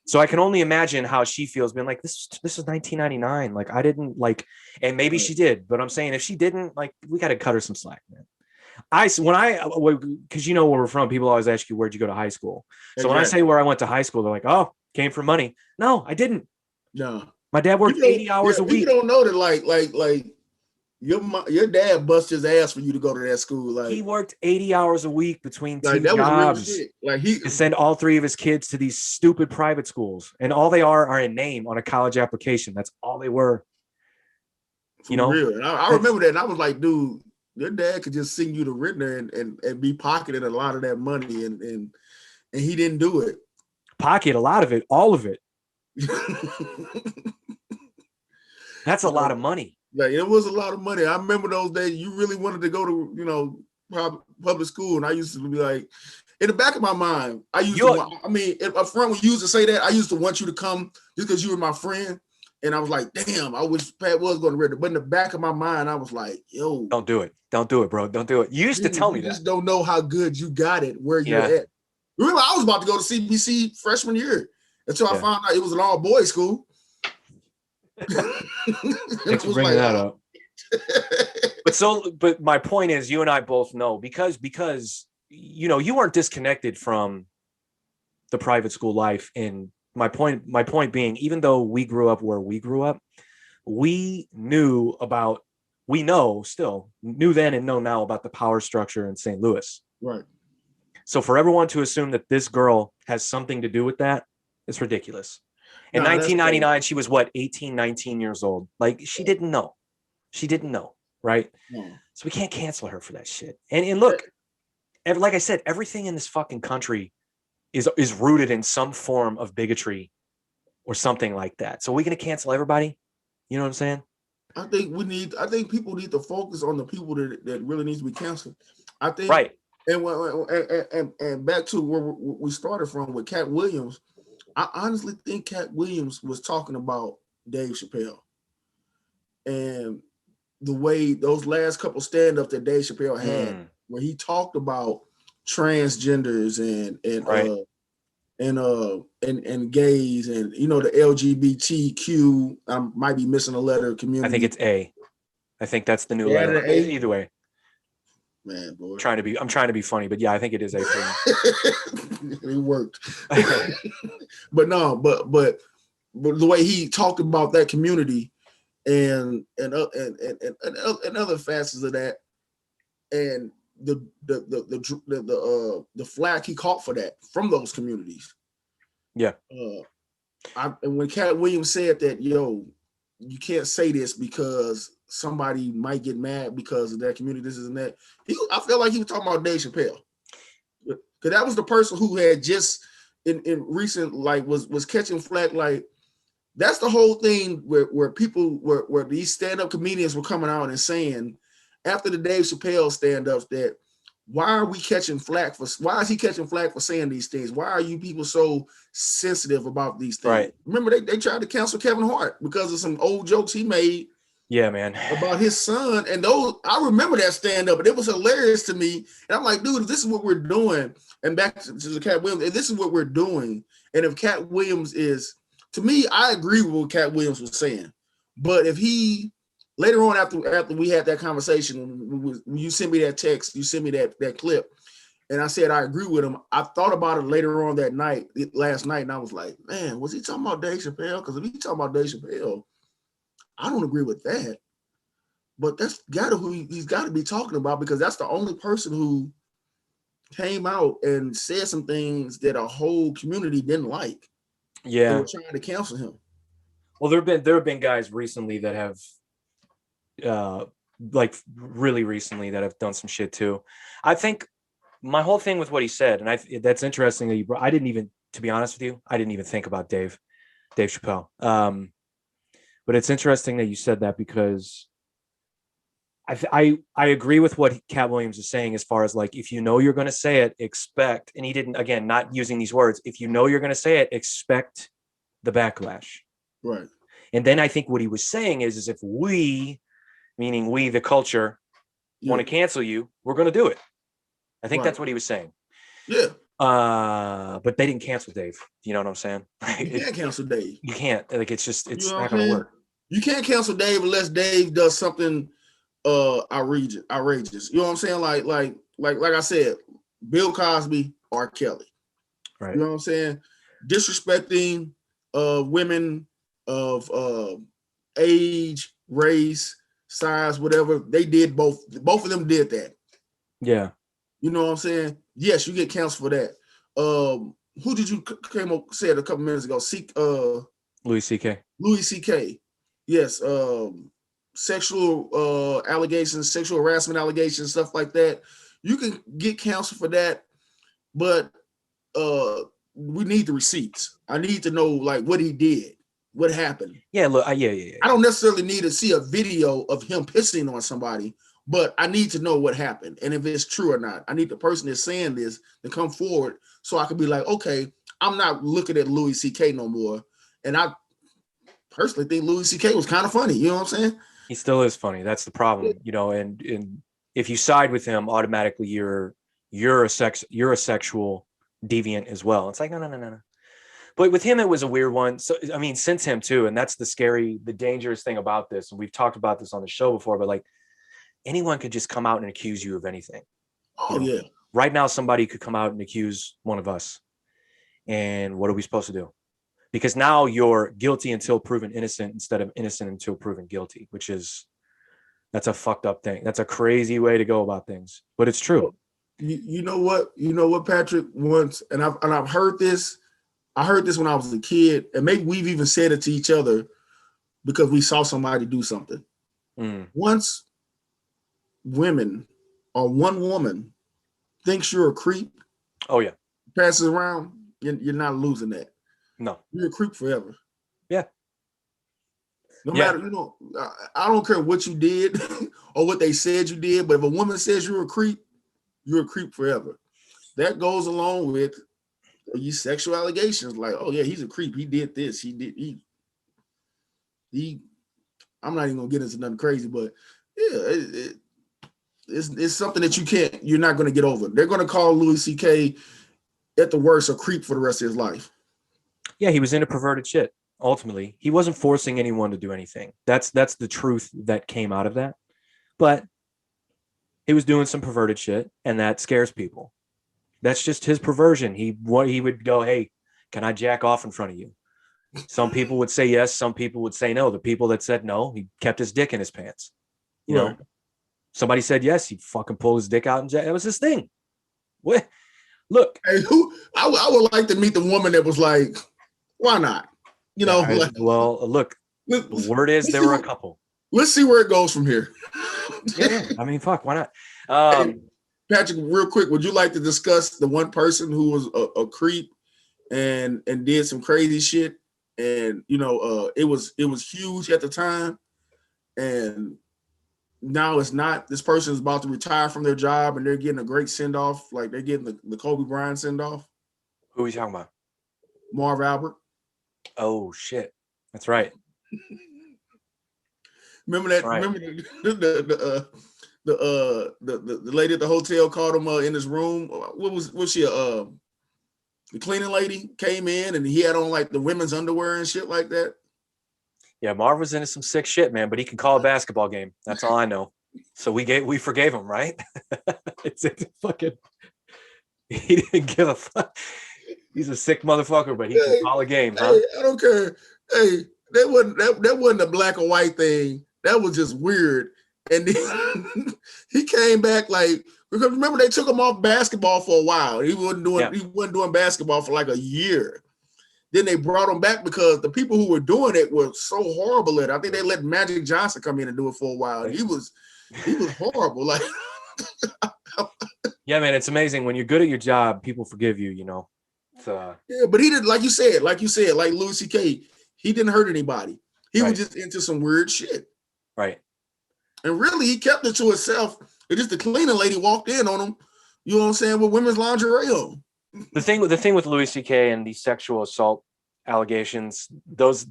So I can only imagine how she feels being like, this is 1999. Like, I didn't like, and maybe she did, but I'm saying if she didn't, like, we got to cut her some slack, man. Because where we're from, people always ask you, where'd you go to high school? So when I say where I went to high school, they're like, oh, came for money. No, I didn't. No. My dad worked 80 hours a week. You don't know that like your dad bust his ass for you to go to that school. Like, he worked 80 hours a week between two jobs to send all three of his kids to these stupid private schools, and all they are a name on a college application. That's all they were. Real. I remember that, and I was like, dude, your dad could just send you to Rittner and be pocketing a lot of that money, and he didn't do it. Pocket a lot of it, all of it. That's a lot of money. Like, it was a lot of money. I remember those days. You really wanted to go to, public school, and I used to be like, in the back of my mind, I used to. I mean, if a friend would used to say that, I used to want you to come just because you were my friend, and I was like, damn, I wish Pat was going to read it. But in the back of my mind, I was like, yo, don't do it, bro, don't do it. You used to tell me that. You just don't know how good you got it, where you're at. Remember, I was about to go to CBC freshman year until I found out it was an all boys school. Thanks for bringing that up. But my point is, you and I both know because you weren't disconnected from the private school life. And my point being, even though we grew up where we grew up, we knew then and know now about the power structure in St. Louis. Right. So for everyone to assume that this girl has something to do with that, it's ridiculous. In 1999, she was 18, 19 years old. Like, she didn't know. Right? Yeah. So we can't cancel her for that shit. And look, like I said, everything in this fucking country is rooted in some form of bigotry or something like that. So are we going to cancel everybody? You know what I'm saying? I think people need to focus on the people that really needs to be canceled. I think. Right. And back to where we started from with Cat Williams, I honestly think Cat Williams was talking about Dave Chappelle and the way those last couple stand-ups that Dave Chappelle had, where he talked about transgenders and gays and the LGBTQ. I might be missing a letter community. I think it's A. I think that's the new letter. Either way. Man, boy. I'm trying to be funny, but yeah, I think it is A for me. It worked. But the way he talked about that community and other facets of that, and the flack he caught for that from those communities. Yeah. And when Cat Williams said that, you can't say this because somebody might get mad because of that community, this and that. I felt like he was talking about Dave Chappelle. Because that was the person who had just in recent, like, was catching flack, like, that's the whole thing where people where these stand-up comedians were coming out and saying after the Dave Chappelle stand-ups that why are we catching flack for why is he catching flack for saying these things? Why are you people so sensitive about these things? Right. Remember they tried to cancel Kevin Hart because of some old jokes he made. Yeah, man. About his son. And those I remember that stand-up, and it was hilarious to me. And I'm like, dude, if this is what we're doing, and back to the Cat Williams, if this is what we're doing, and if Cat Williams is to me, I agree with what Cat Williams was saying. But if he later on after we had that conversation, when you sent me that text, you sent me that clip, and I said I agree with him. I thought about it later on that night, last night, and I was like, man, was he talking about Dave Chappelle? Because if he talking about Dave Chappelle, I don't agree with that. But that's who he's got to be talking about, because that's the only person who came out and said some things that a whole community didn't like. Yeah, they were trying to cancel him. Well, there have been guys recently that have, like really recently, that have done some shit too. I think my whole thing with what he said, and that's interesting that I didn't even, to be honest with you, I didn't even think about Dave Chappelle. But it's interesting that you said that, because I agree with what Cat Williams is saying as far as like, if you know you're going to say it, expect, and he didn't, again, not using these words, if you know you're going to say it, expect the backlash. Right. And then I think what he was saying is if we, meaning we, the culture, want to cancel you, we're going to do it. I think that's what he was saying. Yeah. But they didn't cancel Dave. You know what I'm saying? You can't cancel Dave. You can't. Like, it's not going to work. You can't cancel Dave unless Dave does something outrageous. You know what I'm saying? Like I said, Bill Cosby, R. Kelly. Right. You know what I'm saying? Disrespecting women of age, race, size, whatever. They did both of them did that. Yeah. You know what I'm saying? Yes, you get canceled for that. Who did you said a couple minutes ago? Louis C.K. Louis C.K. Yes. Sexual allegations, sexual harassment allegations, stuff like that. You can get canceled for that, but we need the receipts. I need to know like what he did, what happened. Yeah, look, yeah. I don't necessarily need to see a video of him pissing on somebody, but I need to know what happened and if it's true or not. I need the person that's saying this to come forward so I can be like, okay, I'm not looking at Louis C.K. no more. And I personally think Louis C.K. was kind of funny. You know what I'm saying? He still is funny. That's the problem, you know. And if you side with him, automatically you're a sexual deviant as well. It's like no. But with him, it was a weird one. So I mean, since him too, and that's the dangerous thing about this. And we've talked about this on the show before. But like, anyone could just come out and accuse you of anything. Oh yeah. Right now, somebody could come out and accuse one of us. And what are we supposed to do? Because now you're guilty until proven innocent instead of innocent until proven guilty, that's a fucked up thing. That's a crazy way to go about things, but it's true. You know what, Patrick, once, and I've heard this. I heard this when I was a kid, and maybe we've even said it to each other because we saw somebody do something. Once women or one woman thinks you're a creep, oh yeah, passes around, you're not losing that. No, you're a creep forever. Yeah. No matter, I don't care what you did or what they said you did, but if a woman says you're a creep forever. That goes along with these sexual allegations, like, oh yeah, he's a creep. He did this. He. I'm not even gonna get into nothing crazy, but yeah, it's something that you're not gonna get over. They're gonna call Louis C.K. at the worst a creep for the rest of his life. Yeah, he was into perverted shit. Ultimately, he wasn't forcing anyone to do anything. That's the truth that came out of that. But he was doing some perverted shit, and that scares people. That's just his perversion. He would go, hey, can I jack off in front of you? Some people would say yes. Some people would say no. The people that said no, he kept his dick in his pants. You know, somebody said yes, he'd fucking pull his dick out and that was his thing. What? Look, hey, I would like to meet the woman that was like, why not? You know, look, the word is there were a couple. Let's see where it goes from here. Yeah, I mean, fuck, why not? Hey, Patrick, real quick, would you like to discuss the one person who was a creep and did some crazy shit and it was huge at the time, and now it's not. This person is about to retire from their job, and they're getting a great send off, like they're getting the Kobe Bryant send off. Who are you talking about? Marv Albert. Oh shit, that's right. Remember that? Right. Remember the lady at the hotel called him in his room. What was she? The cleaning lady came in and he had on like the women's underwear and shit like that. Yeah, Marv was into some sick shit, man. But he can call a basketball game. That's all I know. So we forgave him, right? it's fucking. He didn't give a fuck. He's a sick motherfucker, but he can call a game, huh? Hey, I don't care. Hey, that wasn't a black or white thing. That was just weird. And then he came back like, because remember they took him off basketball for a while. He wasn't doing basketball for like a year. Then they brought him back because the people who were doing it were so horrible at it. I think they let Magic Johnson come in and do it for a while. He was horrible. Like, yeah, man, it's amazing when you're good at your job, people forgive you. Yeah, but he did, like you said, like Louis C.K. He didn't hurt anybody. He was just into some weird shit. Right. And really, he kept it to himself. It just the cleaning lady walked in on him, you know what I'm saying, with women's lingerie on. The thing with Louis C.K. and the sexual assault allegations, those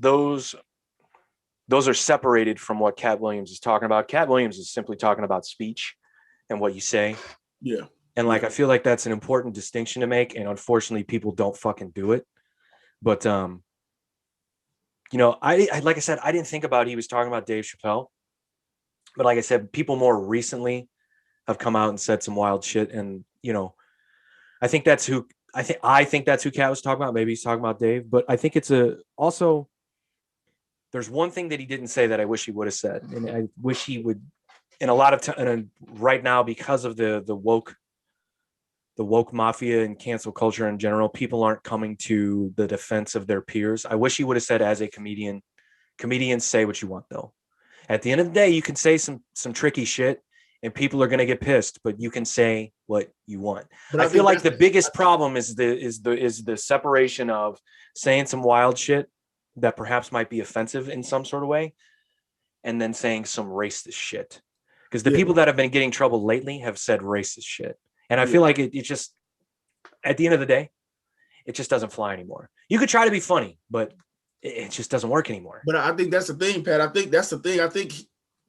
are separated from what Cat Williams is talking about. Cat Williams is simply talking about speech and what you say. Yeah. And I feel like that's an important distinction to make. And unfortunately, people don't fucking do it. But, I like I said, I didn't think about he was talking about Dave Chappelle. But like I said, people more recently have come out and said some wild shit. And, I think that's who Cat was talking about. Maybe he's talking about Dave. But I think it's also, there's one thing that he didn't say that I wish he would have said. And I wish he would, in a lot of time, right now, because of the woke mafia and cancel culture in general, people aren't coming to the defense of their peers. I wish he would have said, as a comedians say what you want, though. At the end of the day, you can say some tricky shit and people are going to get pissed, but you can say what you want. But I feel like the biggest problem is the separation of saying some wild shit that perhaps might be offensive in some sort of way, and then saying some racist shit. Because the people that have been getting trouble lately have said racist shit. And I feel like it just, at the end of the day, it just doesn't fly anymore. You could try to be funny, but it just doesn't work anymore. But I think that's the thing, Pat. I think that's the thing. I think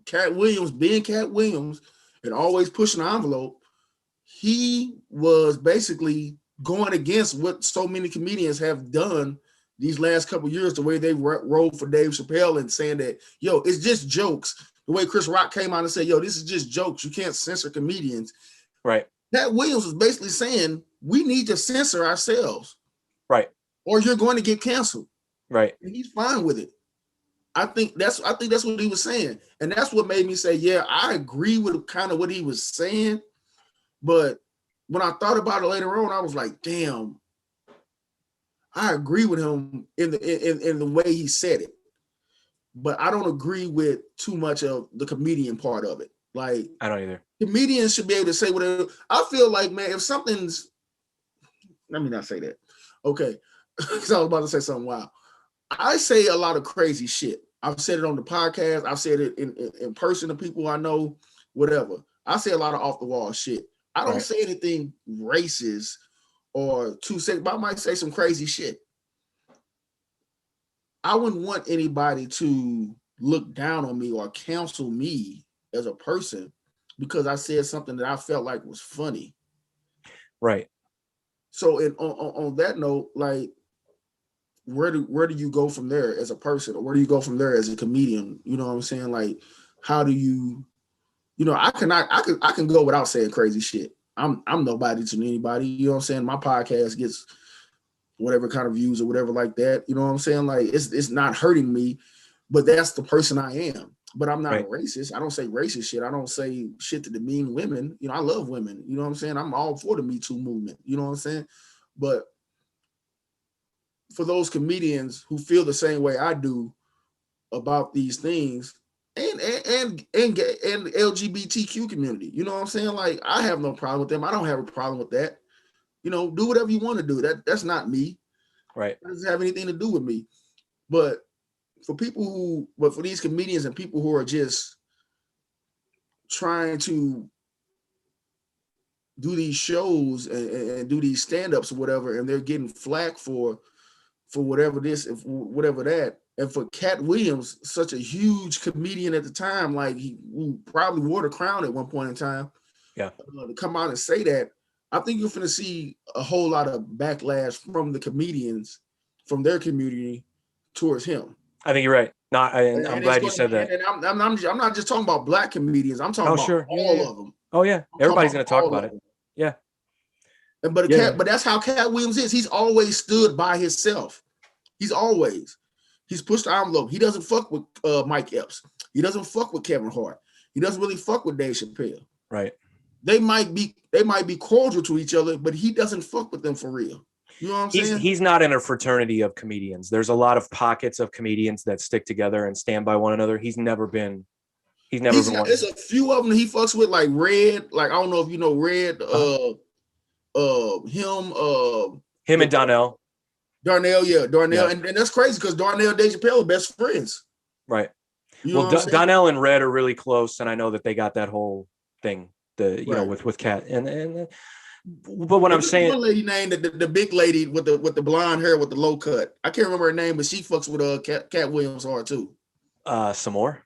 Cat Williams, being Cat Williams and always pushing the envelope, he was basically going against what so many comedians have done these last couple of years, the way they rolled for Dave Chappelle and saying that, yo, it's just jokes. The way Chris Rock came out and said, yo, this is just jokes. You can't censor comedians. Right. Cat Williams was basically saying, we need to censor ourselves. Right. Or you're going to get canceled. Right. And he's fine with it. I think that's what he was saying. And that's what made me say, yeah, I agree with kind of what he was saying. But when I thought about it later on, I was like, damn, I agree with him in the way he said it. But I don't agree with too much of the comedian part of it. Like, I don't either. Comedians should be able to say whatever. I feel like, man, if something's, let me not say that. Okay. Because I was about to say something wild. I say a lot of crazy shit. I've said it on the podcast. I've said it in person to people I know, whatever. I say a lot of off the wall shit. I don't say anything racist or too sick, but I might say some crazy shit. I wouldn't want anybody to look down on me or cancel me as a person because I said something that I felt like was funny. Right. So on that note, like, where do you go from there as a person, or where do you go from there as a comedian? You know what I'm saying? Like, how do you I can go without saying crazy shit. I'm nobody to anybody. You know what I'm saying? My podcast gets whatever kind of views or whatever like that. You know what I'm saying? Like, it's not hurting me, but that's the person I am. But I'm not a racist. I don't say racist shit. I don't say shit to demean women. I love women. You know what I'm saying? I'm all for the Me Too movement. You know what I'm saying? But for those comedians who feel the same way I do about these things, and LGBTQ community, you know what I'm saying? Like, I have no problem with them. I don't have a problem with that. Do whatever you want to do. That's not me. Right. It doesn't have anything to do with me. But for these comedians and people who are just trying to do these shows and do these stand-ups or whatever, and they're getting flack for whatever this, if whatever that. And for Cat Williams, such a huge comedian at the time, like he probably wore the crown at one point in time. Yeah. To come out and say that, I think you're going to see a whole lot of backlash from the comedians, from their community towards him. I think you're right. I'm glad you said that. And I'm not just talking about Black comedians. I'm talking about all of them. Oh yeah, everybody's going to talk about it. Yeah. But that's how Cat Williams is. He's always stood by himself. He's pushed the envelope. He doesn't fuck with Mike Epps. He doesn't fuck with Kevin Hart. He doesn't really fuck with Dave Chappelle. Right. They might be cordial to each other, but he doesn't fuck with them for real. You know what I'm saying? He's not in a fraternity of comedians. There's a lot of pockets of comedians that stick together and stand by one another. He's never been one. There's a few of them he fucks with, like Red. Like, I don't know if you know Red. Him and Darnell. Darnell. Yeah. And that's crazy because Darnell and Dave Chappelle are best friends. Right. Darnell and Red are really close, and I know that they got that whole thing. With Cat and but what I'm saying, one lady named the big lady with the blonde hair with the low cut. I can't remember her name, but she fucks with Cat Williams hard too. Some more.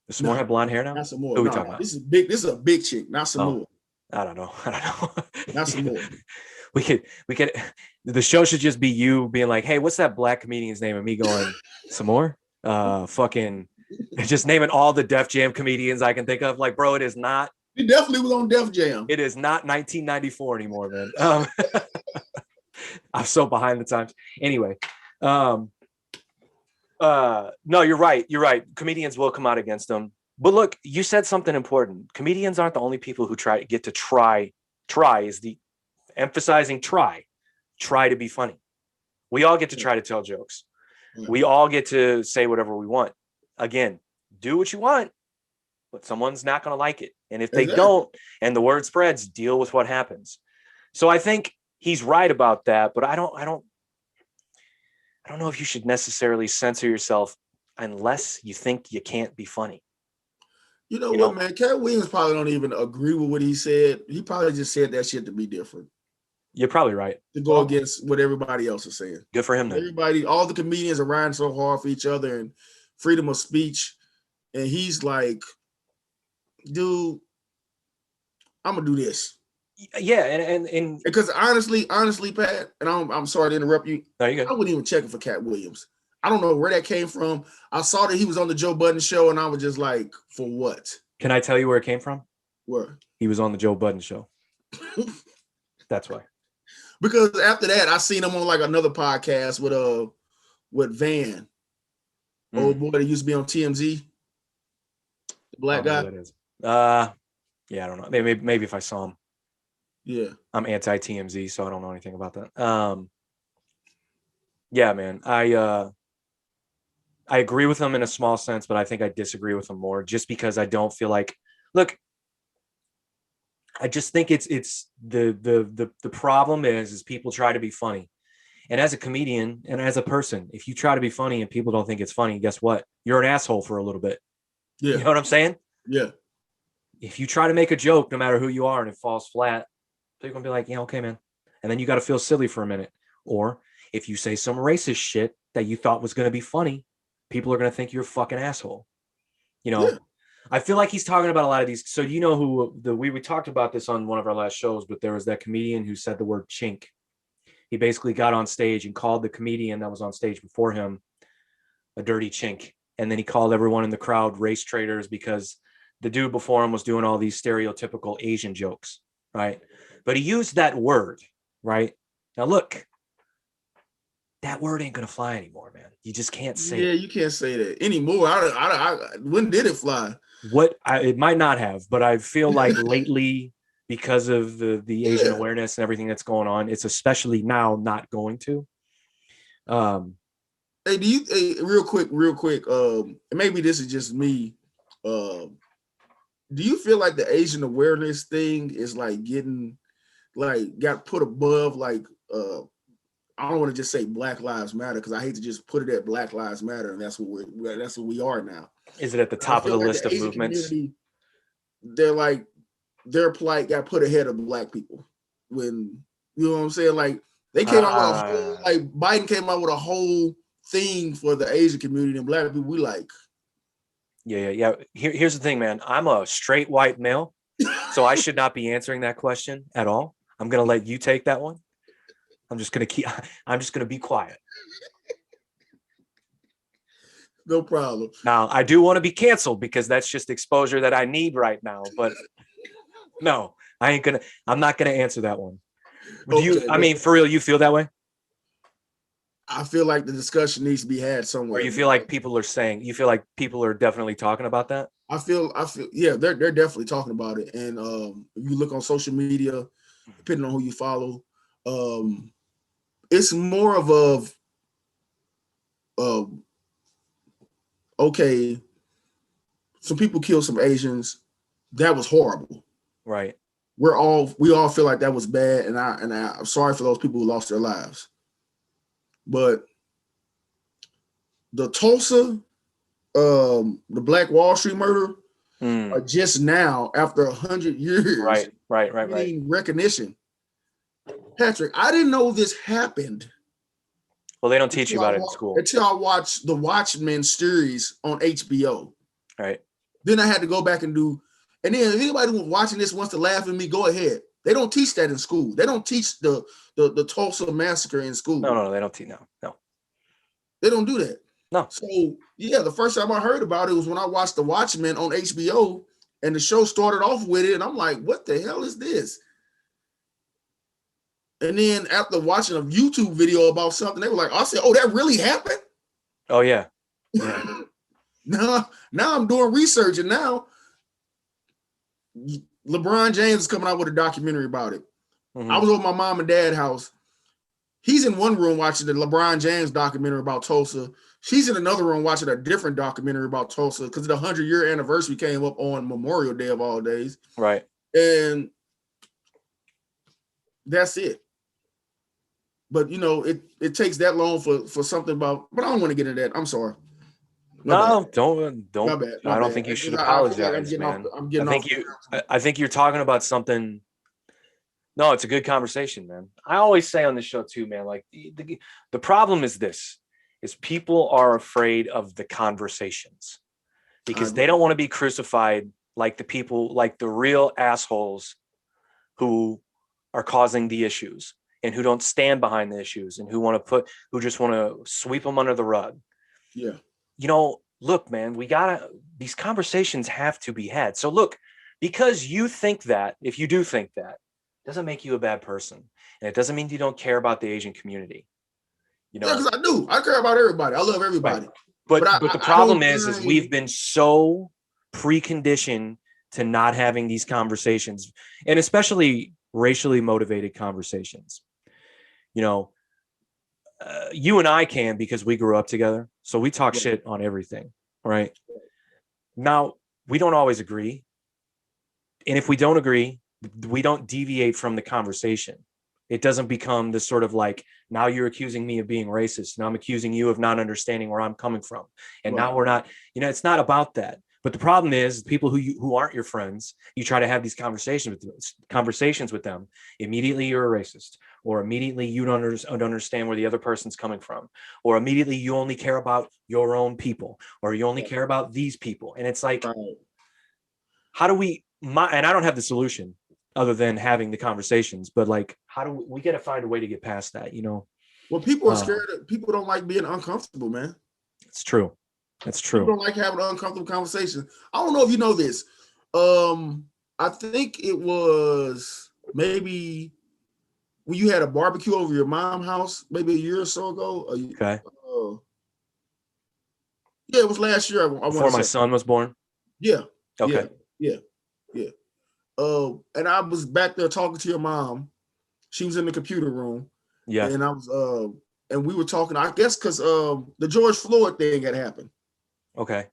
Does Some more have blonde hair now? Not some more. Who are we talking about? This is a big chick, not some more. I don't know. Not some more. We could. The show should just be you being like, "Hey, what's that Black comedian's name?" And me going, "Some more." Fucking. Just naming all the Def Jam comedians I can think of. Like, bro, it is not. He definitely was on Def Jam. It is not 1994 anymore, man. I'm so behind the times. Anyway, no, you're right. You're right. Comedians will come out against them. But look, you said something important. Comedians aren't the only people who get to try. Try is the emphasizing try to be funny. We all get to try to tell jokes. We all get to say whatever we want. Again, do what you want, but someone's not going to like it. And if they don't, and the word spreads, deal with what happens. So I think he's right about that, but I don't know if you should necessarily censor yourself unless you think you can't be funny. You know what, man? Cat Williams probably don't even agree with what he said. He probably just said that shit to be different. You're probably right. To go against what everybody else is saying. Good for him, then. Everybody, all the comedians are riding so hard for each other and freedom of speech, and he's like, dude, I'm gonna do this. Yeah, and because honestly, Pat, and I'm sorry to interrupt you. No, you I wouldn't even check it for Cat Williams. I don't know where that came from. I saw that he was on the Joe Budden show, and I was just like, for what? Can I tell you where it came from? Where? He was on the Joe Budden show. That's why. Because after that, I seen him on like another podcast with Van. Old boy that used to be on TMZ, the black guy. That is. Yeah, I don't know. Maybe if I saw him. Yeah, I'm anti TMZ, so I don't know anything about that. Yeah, man, I agree with him in a small sense, but I think I disagree with him more, just because I don't feel like. Look, I just think it's the problem is people try to be funny. And as a comedian and as a person, if you try to be funny and people don't think it's funny, guess what? You're an asshole for a little bit. Yeah. You know what I'm saying? Yeah. If you try to make a joke, no matter who you are, and it falls flat, they're going to be like, yeah, okay, man. And then you got to feel silly for a minute. Or if you say some racist shit that you thought was going to be funny, people are going to think you're a fucking asshole. You know, I feel like he's talking about a lot of these. So you know who we talked about this on one of our last shows, but there was that comedian who said the word chink. He basically got on stage and called the comedian that was on stage before him a dirty chink. And then he called everyone in the crowd race traitors because the dude before him was doing all these stereotypical Asian jokes, right? But he used that word, right? Now, look, that word ain't going to fly anymore, man. You just can't say it. You can't say that anymore. When did it fly? It might not have, but I feel like lately, because of the Asian awareness and everything that's going on, it's especially now not going to. Hey, real quick, maybe this is just me. Do you feel like the Asian awareness thing is like got put above like I don't want to just say Black Lives Matter because I hate to just put it at Black Lives Matter, and that's what we are now. Is it at the top of the list of movements? They're like their plight got put ahead of Black people. When you know what I'm saying, like they came out with a whole, like Biden came out with a whole thing for the Asian community and Black people. We like, yeah. Here's the thing, man. I'm a straight white male, so I should not be answering that question at all. I'm gonna let you take that one. I'm just gonna be quiet. No problem. Now, I do want to be canceled because that's just exposure that I need right now. But no, I'm not gonna answer that one. I mean, for real, you feel that way? I feel like the discussion needs to be had somewhere. Or you feel like people are definitely talking about that? I feel, yeah, they're definitely talking about it. And if you look on social media, depending on who you follow, it's more of okay, some people killed some Asians. That was horrible. Right. We all feel like that was bad, and I'm sorry for those people who lost their lives. But the Tulsa, the Black Wall Street murder, are just now, after 100 years, right. recognition. Patrick, I didn't know this happened. Well, they don't teach you about it in school until I watched the Watchmen series on HBO. Right. Then I had to go back and do. And then if anybody who's watching this wants to laugh at me, go ahead. They don't teach that in school. They don't teach the Tulsa massacre in school. No, they don't teach. No. They don't do that. No. So yeah, the first time I heard about it was when I watched The Watchmen on HBO, and the show started off with it, and I'm like, what the hell is this? And then after watching a YouTube video about something, they were like, I said, oh, that really happened? Oh, yeah. Now I'm doing research, and now LeBron James is coming out with a documentary about it. I was over my mom and dad's house. He's in one room watching the LeBron James documentary about Tulsa. She's in another room watching a different documentary about Tulsa because the 100-year anniversary came up on Memorial Day of all days. Right. And that's it. But, it takes that long for something about, but I don't want to get into that. I'm sorry. Don't. My bad. I don't think you should apologize, man. I think you're talking about something. No, it's a good conversation, man. I always say on this show too, man, like the problem is people are afraid of the conversations because they don't want to be crucified like the people, like the real assholes who are causing the issues and who don't stand behind the issues and who just want to sweep them under the rug. Yeah. Look, man, these conversations have to be had. So look, because you think that, if you do think that, doesn't make you a bad person. And it doesn't mean you don't care about the Asian community. Yeah, because I do. I care about everybody. I love everybody. Right. But the problem is we've been so preconditioned to not having these conversations, and especially racially motivated conversations. You and I can because we grew up together. So we talk shit on everything, right? Now, we don't always agree. And if we don't agree, we don't deviate from the conversation. It doesn't become this sort of like, now you're accusing me of being racist. Now I'm accusing you of not understanding where I'm coming from. And now we're not, it's not about that. But the problem is people who aren't your friends, you try to have these conversations with them. Immediately you're a racist, or immediately you don't understand where the other person's coming from, or immediately you only care about your own people, or you only care about these people. And it's like, how do and I don't have the solution other than having the conversations, but like, how do we got to find a way to get past that, Well, people are scared. People don't like being uncomfortable, man. It's true. That's true. People don't like having uncomfortable conversations. I don't know if you know this. I think it was maybe when you had a barbecue over your mom's house, maybe a year or so ago. Okay. Yeah, it was last year. Before my son was born. Yeah. Okay. Yeah. And I was back there talking to your mom. She was in the computer room. Yeah. And I was and we were talking, I guess, because the George Floyd thing had happened. Okay.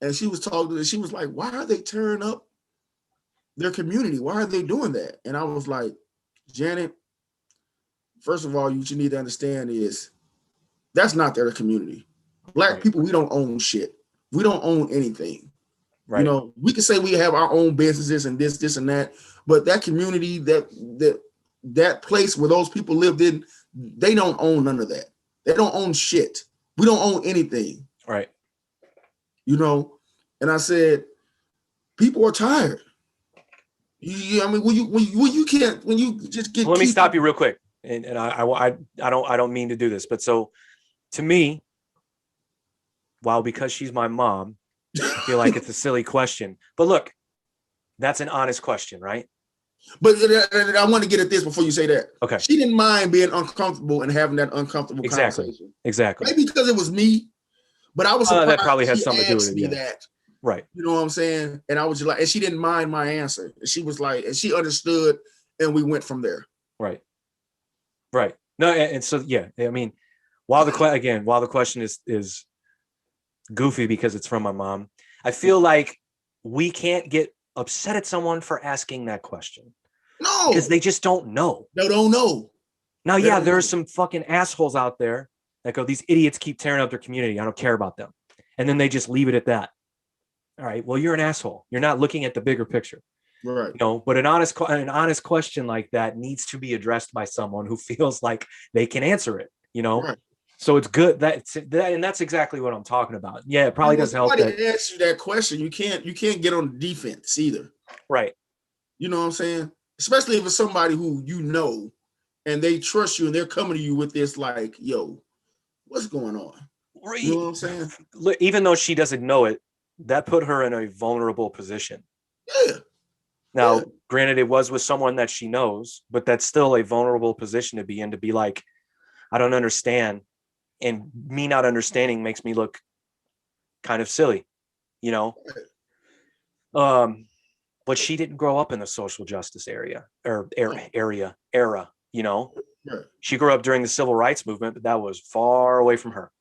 And she was talking, and she was like, why are they tearing up their community? Why are they doing that? And I was like, Janet, first of all, what you need to understand is that's not their community. Black Right. people, we don't own shit. We don't own anything. Right. You know, we can say we have our own businesses and this and that, but that community, that place where those people lived in, they don't own none of that. They don't own shit. We don't own anything. Right. You know, and I said, people are tired. I mean, when you just get. Well, let me stop you real quick, and I don't mean to do this, but so to me, because she's my mom, I feel like it's a silly question. But look, that's an honest question, right? But I want to get at this before you say that. Okay. She didn't mind being uncomfortable and having that uncomfortable conversation. Exactly. Maybe because it was me, but I was surprised that probably has something to do with it. Me Yeah. that. Right. You know what I'm saying? And I was just like, and she didn't mind my answer. And she was like, and she understood, and we went from there. Right. Right. No, and so yeah, I mean, while the question is goofy because it's from my mom, I feel like we can't get upset at someone for asking that question. No, because they just don't know. They don't know. Now, yeah, there are some fucking assholes out there that go, these idiots keep tearing up their community. I don't care about them. And then they just leave it at that. All right. Well, you're an asshole. You're not looking at the bigger picture. Right. You know, but an honest question like that needs to be addressed by someone who feels like they can answer it, you know? Right. So it's good and that's exactly what I'm talking about. Yeah, it probably does help. Somebody asks you that question, you can't get on defense either. Right. You know what I'm saying? Especially if it's somebody who you know and they trust you and they're coming to you with this like, yo, what's going on? Right. You know what I'm saying? Even though she doesn't know it, that put her in a vulnerable position. Yeah. Now, granted, it was with someone that she knows, but that's still a vulnerable position to be in, to be like, I don't understand. And me not understanding makes me look kind of silly, you know? But she didn't grow up in the social justice era, you know? Right. She grew up during the civil rights movement, but that was far away from her.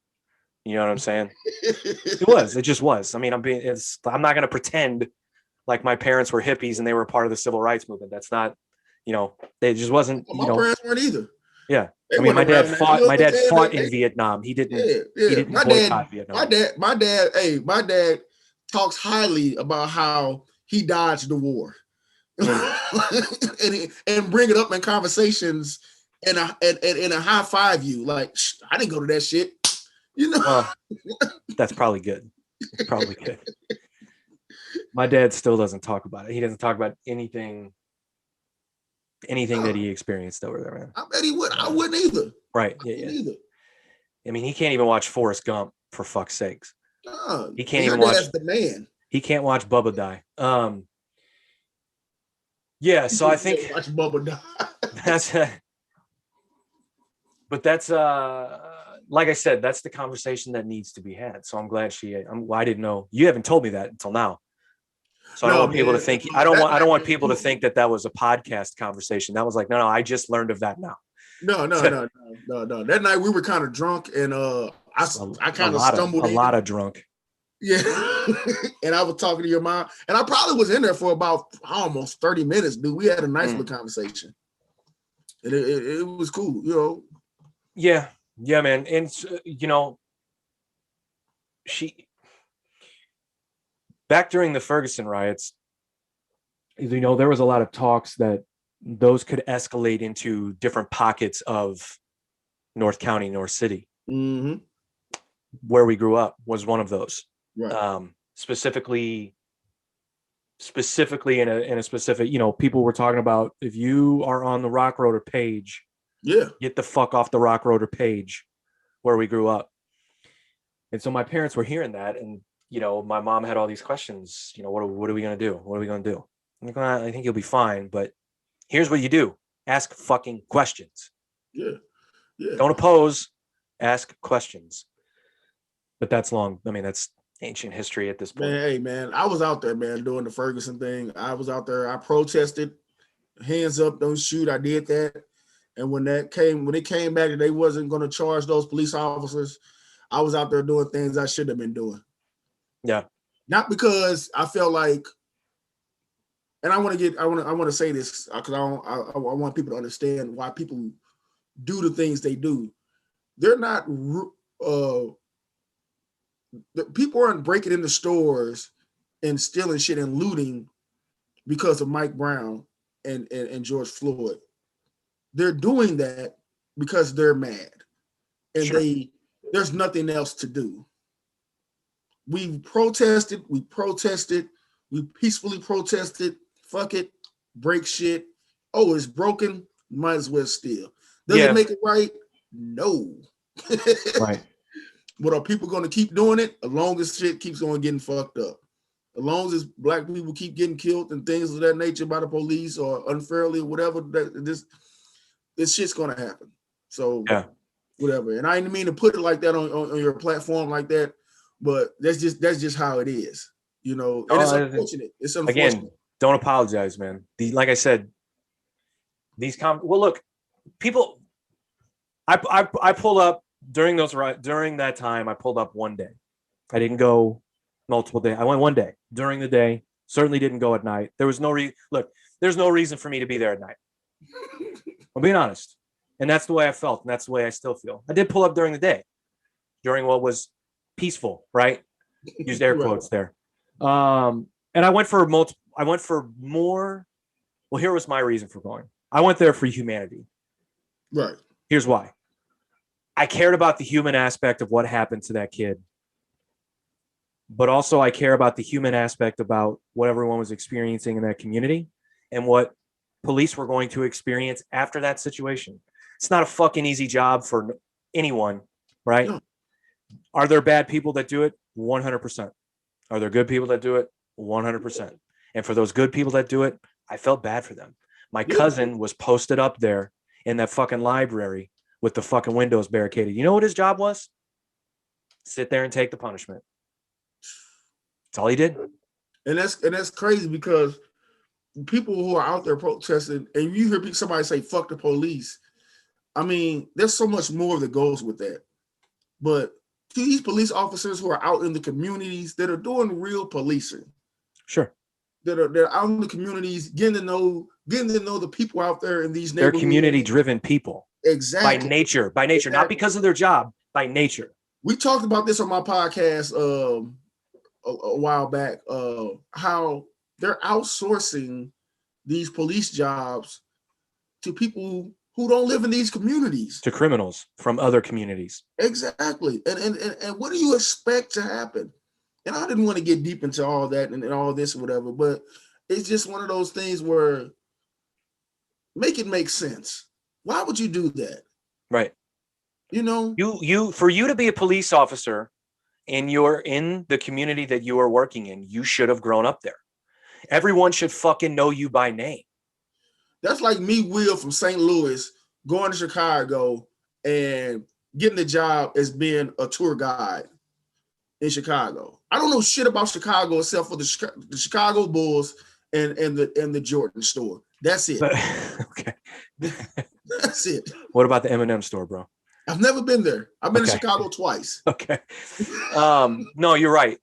You know what I'm saying? It just was. I mean, I'm not going to pretend like my parents were hippies and they were part of the civil rights movement. That's not, you know, it just wasn't. My parents weren't either. Yeah, I mean, my dad fought in Vietnam. He didn't. Yeah. He didn't boycott Vietnam. My dad talks highly about how he dodged the war, and bring it up in conversations and a high five you like, I didn't go to that shit. You know, that's probably good. Probably good. My dad still doesn't talk about it. He doesn't talk about anything that he experienced over there, man. I bet he would. I wouldn't either. Right. Yeah. Either. I mean, he can't even watch Forrest Gump, for fuck's sakes. He can't even watch the man. He can't watch Bubba die. Yeah, so I think watch Bubba die. that's like I said, that's the conversation that needs to be had. So I'm glad I didn't know. You haven't told me that until now. So I don't want people to think I don't want people to think that was a podcast conversation. That was like, no, I just learned of that now. No. That night we were kind of drunk and I kind of stumbled. A lot of drunk. Yeah. And I was talking to your mom and I probably was in there for about almost 30 minutes, dude. We had a nice little conversation. And it was cool, you know. Yeah, man. And you know, back during the Ferguson riots, you know, there was a lot of talks that those could escalate into different pockets of North County, North City. Mm-hmm. Where we grew up was one of those. Right. Specifically in a specific, you know, people were talking about, if you are on the Rock Roader page, get the fuck off the Rock Roader page where we grew up. And so my parents were hearing that, and you know, my mom had all these questions. You know, what are we gonna do? What are we gonna do? I'm like, I think you'll be fine, but here's what you do: ask fucking questions. Yeah. Don't oppose. Ask questions. But that's long. I mean, that's ancient history at this point. Man, hey, man, I was out there, man, doing the Ferguson thing. I was out there. I protested. Hands up, don't shoot. I did that. And when it came back that they wasn't going to charge those police officers, I was out there doing things I should have been doing. Yeah. Not because I felt like, and I want to say this because I want people to understand why people do the things they do. They're not the people aren't breaking into stores and stealing shit and looting because of Mike Brown and George Floyd. They're doing that because they're mad and Sure. there's nothing else to do. We protested, we peacefully protested. Fuck it, break shit. Oh, it's broken, might as well steal. Does it make it right? No. Right. But are people going to keep doing it as long as shit keeps on getting fucked up? As long as black people keep getting killed and things of that nature by the police or unfairly or whatever, this shit's going to happen. So yeah, whatever. And I didn't mean to put it like that on your platform like that, but that's just how it is, you know. And it's unfortunate. It's unfortunate. Again, don't apologize, man. Like I said, well, look, people. I pulled up during that time. I pulled up one day. I didn't go multiple days. I went one day during the day. Certainly didn't go at night. There was no there's no reason for me to be there at night. I'm being honest. And that's the way I felt. And that's the way I still feel. I did pull up during the day, during what was peaceful, right? Used air quotes there. And I went for more. Well, here was my reason for going. I went there for humanity. Right. Here's why. I cared about the human aspect of what happened to that kid. But also I care about the human aspect about what everyone was experiencing in that community and what police were going to experience after that situation. It's not a fucking easy job for anyone, right? No. Are there bad people that do it? 100%. Are there good people that do it? 100%. And for those good people that do it, I felt bad for them. My cousin was posted up there in that fucking library with the fucking windows barricaded. You know what his job was? Sit there and take the punishment. That's all he did. And that's crazy because people who are out there protesting, and you hear somebody say, fuck the police. I mean, there's so much more that goes with that. But to these police officers who are out in the communities that are doing real policing. Sure. They're out in the communities, getting to know the people out there in these neighborhoods. They're community-driven people. Exactly. By nature, exactly. Not because of their job, by nature. We talked about this on my podcast a while back, how they're outsourcing these police jobs to people who don't live in these communities. To criminals from other communities. Exactly. And what do you expect to happen? And I didn't want to get deep into all that and all this or whatever, but it's just one of those things where make it make sense. Why would you do that? Right. You know, for you to be a police officer and you're in the community that you are working in, you should have grown up there. Everyone should fucking know you by name. That's like me, Will, from St. Louis, going to Chicago and getting the job as being a tour guide in Chicago. I don't know shit about Chicago except for the Chicago Bulls and the Jordan store. That's it. Okay. That's it. What about the M&M store, bro? I've never been there. I've been to Chicago twice. Okay. No, you're right.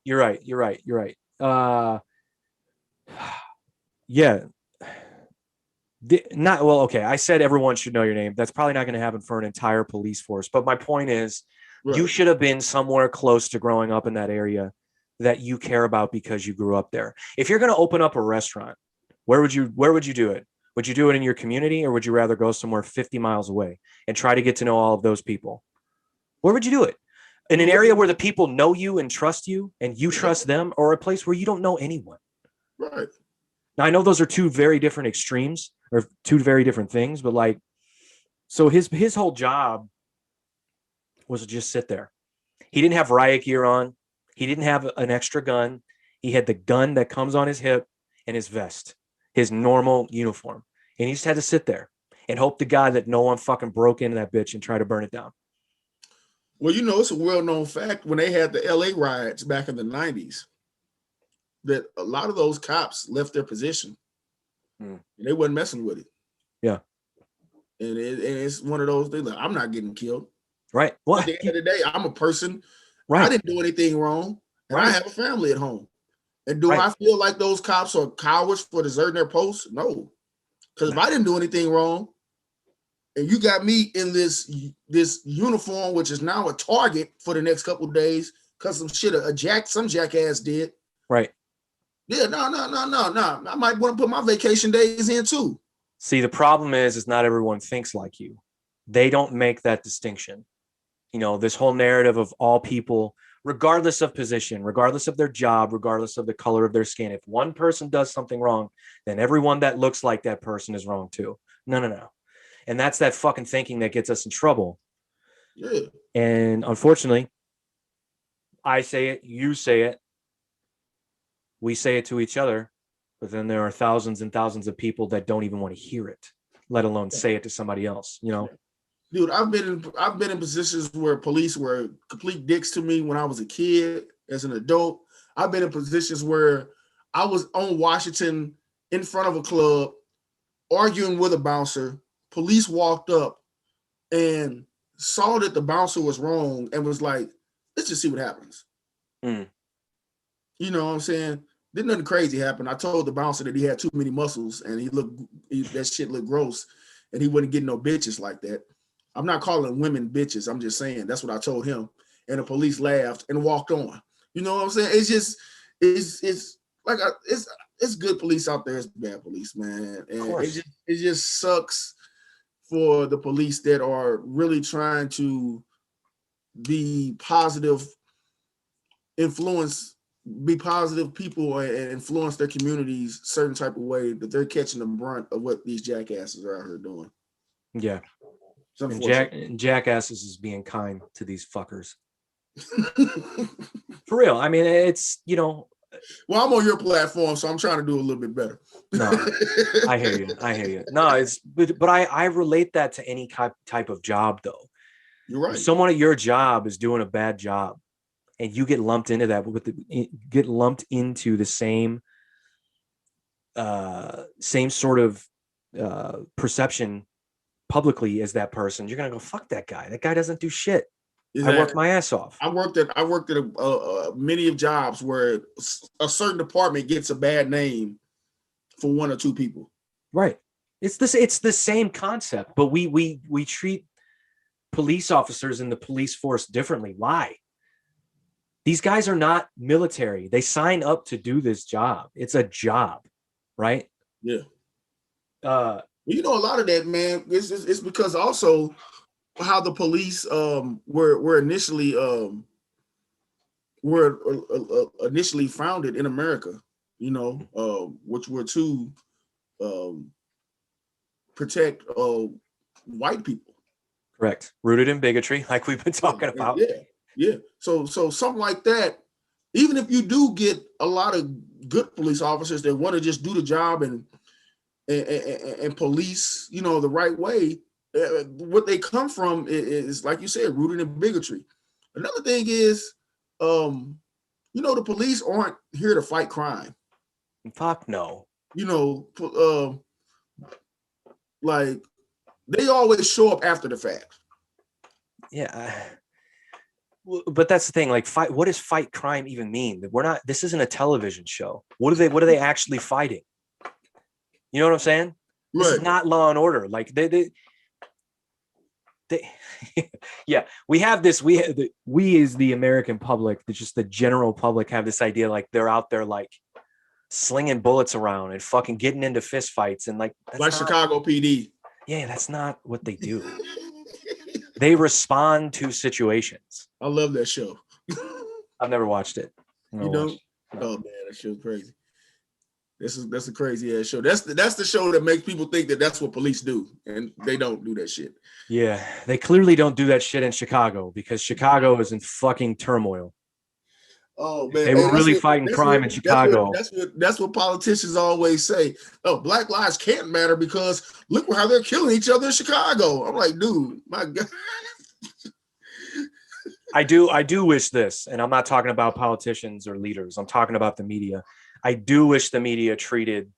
Yeah. Okay. I said everyone should know your name. That's probably not going to happen for an entire police force. But my point is, right, you should have been somewhere close to growing up in that area that you care about because you grew up there. If you're going to open up a restaurant, where would you do it? Would you do it in your community, or would you rather go somewhere 50 miles away and try to get to know all of those people? Where would you do it? In an area where the people know you and trust you and you trust them, or a place where you don't know anyone? Right. Now, I know those are two very different extremes or two very different things, but so his whole job was to just sit there. He didn't have riot gear on. He didn't have an extra gun. He had the gun that comes on his hip and his vest, his normal uniform. And he just had to sit there and hope to God that no one fucking broke into that bitch and tried to burn it down. Well, it's a well-known fact when they had the LA riots back in the 90s that a lot of those cops left their position and they wasn't messing with it. Yeah. And it's one of those things like, I'm not getting killed. Right. Well, at the end of the day, I'm a person. Right. I didn't do anything wrong. And right. I have a family at home. And do I feel like those cops are cowards for deserting their posts? No. Because if I didn't do anything wrong, and you got me in this uniform, which is now a target for the next couple of days because some shit some jackass did. Right. Yeah, no. I might want to put my vacation days in too. See, the problem is not everyone thinks like you. They don't make that distinction. You know, this whole narrative of all people, regardless of position, regardless of their job, regardless of the color of their skin, if one person does something wrong, then everyone that looks like that person is wrong too. No. And that's that fucking thinking that gets us in trouble. Yeah. And unfortunately, I say it, you say it, we say it to each other, but then there are thousands and thousands of people that don't even want to hear it, let alone say it to somebody else, you know? Dude, I've been in positions where police were complete dicks to me when I was a kid, as an adult. I've been in positions where I was on Washington in front of a club arguing with a bouncer. Police walked up and saw that the bouncer was wrong and was like, let's just see what happens. Mm. You know what I'm saying? Didn't nothing crazy happen. I told the bouncer that he had too many muscles and that shit looked gross and he wouldn't get no bitches like that. I'm not calling women bitches. I'm just saying that's what I told him. And the police laughed and walked on. You know what I'm saying? It's like it's good police out there. It's bad police, man. And it just sucks for the police that are really trying to be positive people and influence their communities certain type of way, that they're catching the brunt of what these jackasses are out here doing. Yeah. And jackasses is being kind to these fuckers. For real. I mean, it's, you know. Well, I'm on your platform, so I'm trying to do a little bit better. No, I hear you. No, but I relate that to any type of job, though. You're right. If someone at your job is doing a bad job and you get lumped into that, get lumped into the same sort of perception publicly as that person, you're gonna go, fuck that guy. That guy doesn't do shit. Exactly. I work my ass off. I worked at many of jobs where a certain department gets a bad name for one or two people. Right. It's the same concept, but we treat police officers in the police force differently. Why? These guys are not military. They sign up to do this job. It's a job, right? Yeah. You know, a lot of that, man, it's because also how the police were initially founded in America, you know, which were to protect white people. Correct. Rooted in bigotry, like we've been talking about. Yeah. So something like that, even if you do get a lot of good police officers that want to just do the job and police, you know, the right way, what they come from is, like you said, rooted in bigotry. Another thing is, you know, the police aren't here to fight crime. Fuck no. You know, like they always show up after the fact. Yeah. But that's the thing, like what does fight crime even mean? This isn't a television show. What are they actually fighting? You know what I'm saying? This is not Law and Order. Like they yeah, we have this. We as the American public, just the general public, have this idea like they're out there like slinging bullets around and fucking getting into fist fights and like Chicago PD. Yeah, that's not what they do. They respond to situations. I love that show. I've never watched it. You don't? No. Oh man, that show's crazy. That's a crazy ass show. That's the show that makes people think that that's what police do, and they don't do that shit. Yeah, they clearly don't do that shit in Chicago because Chicago is in fucking turmoil. Oh man, they were really fighting crime in Chicago. That's what politicians always say. Oh, Black lives can't matter because look how they're killing each other in Chicago. I'm like, dude, my God. I do wish this, and I'm not talking about politicians or leaders. I'm talking about the media. I do wish the media treated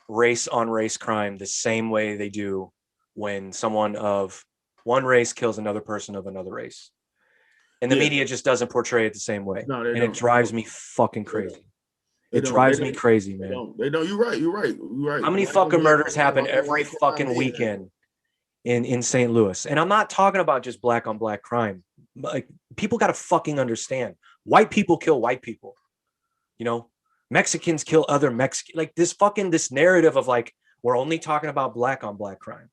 race on race crime the same way they do when someone of one race kills another person of another race. And the media just doesn't portray it the same way. No, and it drives me fucking crazy. It drives me crazy, man. They don't. You're right. How many fucking murders happen every fucking weekend in St. Louis. And I'm not talking about just black on black crime. Like, people got to fucking understand. White people kill white people. You know, Mexicans kill other Mexicans. Like, this narrative of like, we're only talking about black on black crime.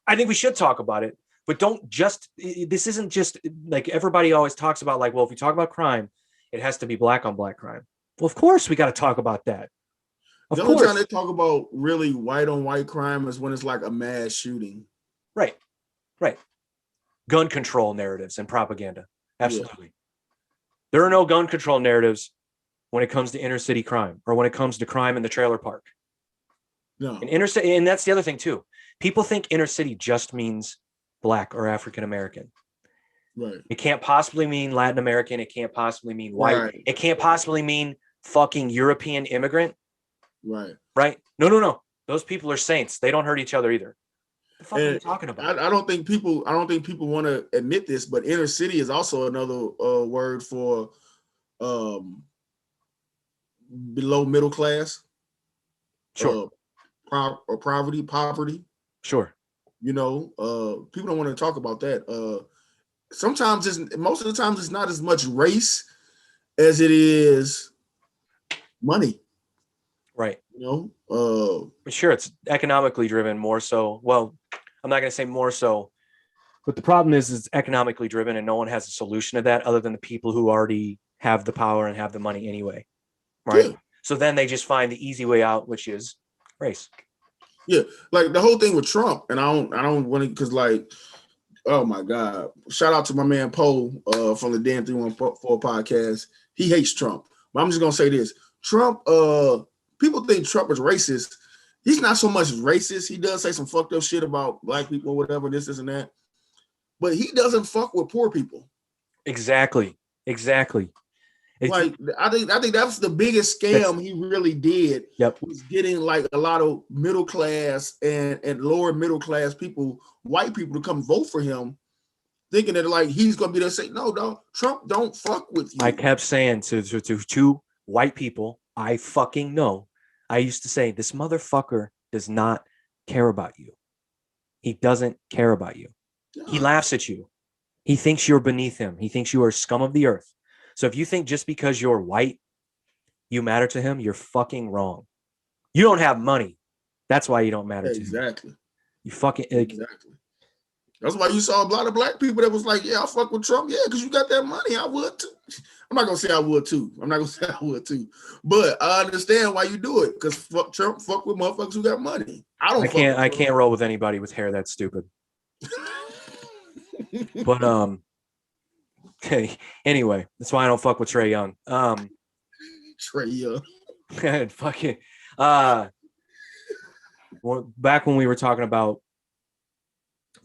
I think we should talk about it, but this isn't just like everybody always talks about, like, well, if we talk about crime, it has to be black on black crime. Well, of course we got to talk about that. The only time they talk about really white on white crime is when it's like a mass shooting. Right. Gun control narratives and propaganda. Absolutely. Yeah. There are no gun control narratives when it comes to inner city crime or when it comes to crime in the trailer park. No. And that's the other thing too. People think inner city just means black or African American. Right. It can't possibly mean Latin American. It can't possibly mean white. Right. It can't possibly mean fucking European immigrant. Right. No. Those people are saints. They don't hurt each other either. The fuck are you talking about? I don't think people want to admit this, but inner city is also another word for below middle class. Sure. Or poverty. Sure. You know, people don't want to talk about that. Most of the times it's not as much race as it is money. Right. You know, sure, it's economically driven more so. Well, I'm not going to say more so, but the problem is it's economically driven and no one has a solution to that other than the people who already have the power and have the money anyway. Right. Yeah. So then they just find the easy way out, which is race. Yeah. Like the whole thing with Trump, and I don't want to, because like, oh my God, shout out to my man Poe from the Dan 314 podcast. He hates Trump. But I'm just going to say this. Trump, people think Trump is racist. He's not so much racist. He does say some fucked up shit about black people or whatever, this and that. But he doesn't fuck with poor people. Exactly. Like I think that's the biggest scam he really did. Yep. Was getting like a lot of middle class and lower middle class people, white people, to come vote for him, thinking that like he's gonna be there say, no, Trump don't fuck with you. I kept saying to white people I fucking know, I used to say, this motherfucker does not care about you. He doesn't care about you. No. He laughs at you. He thinks you're beneath him. He thinks you are scum of the earth. So if you think just because you're white, you matter to him, you're fucking wrong. You don't have money. That's why you don't matter to him. Exactly. You fucking... Exactly. That's why you saw a lot of black people that was like, yeah, I'll fuck with Trump. Yeah, because you got that money. I would too. I'm not going to say I would too. But I understand why you do it. Because fuck Trump, fuck with motherfuckers who got money. I can't roll with anybody with hair that's stupid. But okay. Anyway, that's why I don't fuck with Trae Young. Trae Young. Fuck it. Back when we were talking about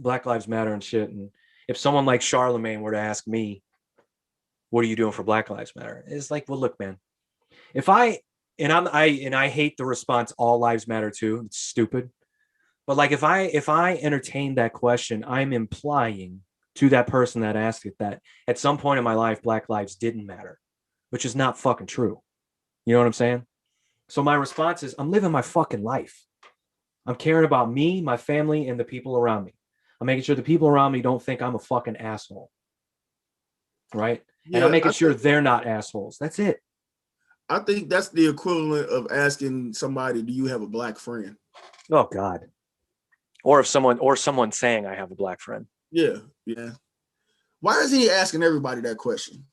Black Lives Matter and shit, and if someone like Charlemagne were to ask me, what are you doing for Black Lives Matter? It's like, well, look, man, I hate the response, all lives matter too. It's stupid. But like, if I entertain that question, I'm implying to that person that asked it that at some point in my life, Black lives didn't matter, which is not fucking true. You know what I'm saying? So my response is, I'm living my fucking life. I'm caring about me, my family, and the people around me. I'm making sure the people around me don't think I'm a fucking asshole. Right? Yeah, and I'm making sure they're not assholes. That's it. I think that's the equivalent of asking somebody, do you have a black friend? Oh God. Or someone saying I have a black friend. Yeah. Why is he asking everybody that question?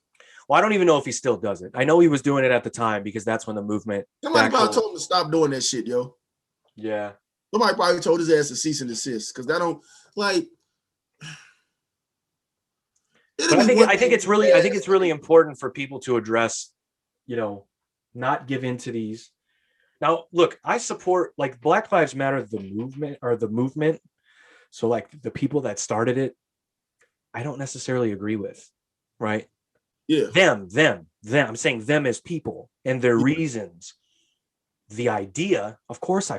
Well, I don't even know if he still does it. I know he was doing it at the time because that's when the movement. Somebody probably told him to stop doing that shit, yo. Yeah. Somebody probably told his ass to cease and desist because that don't like. But I think it's really important for people to address, not give in to these. Now, look, I support like Black Lives Matter, the movement. So like the people that started it, I don't necessarily agree with, right? Yeah. Them. I'm saying them as people and their reasons. The idea, of course. Yeah.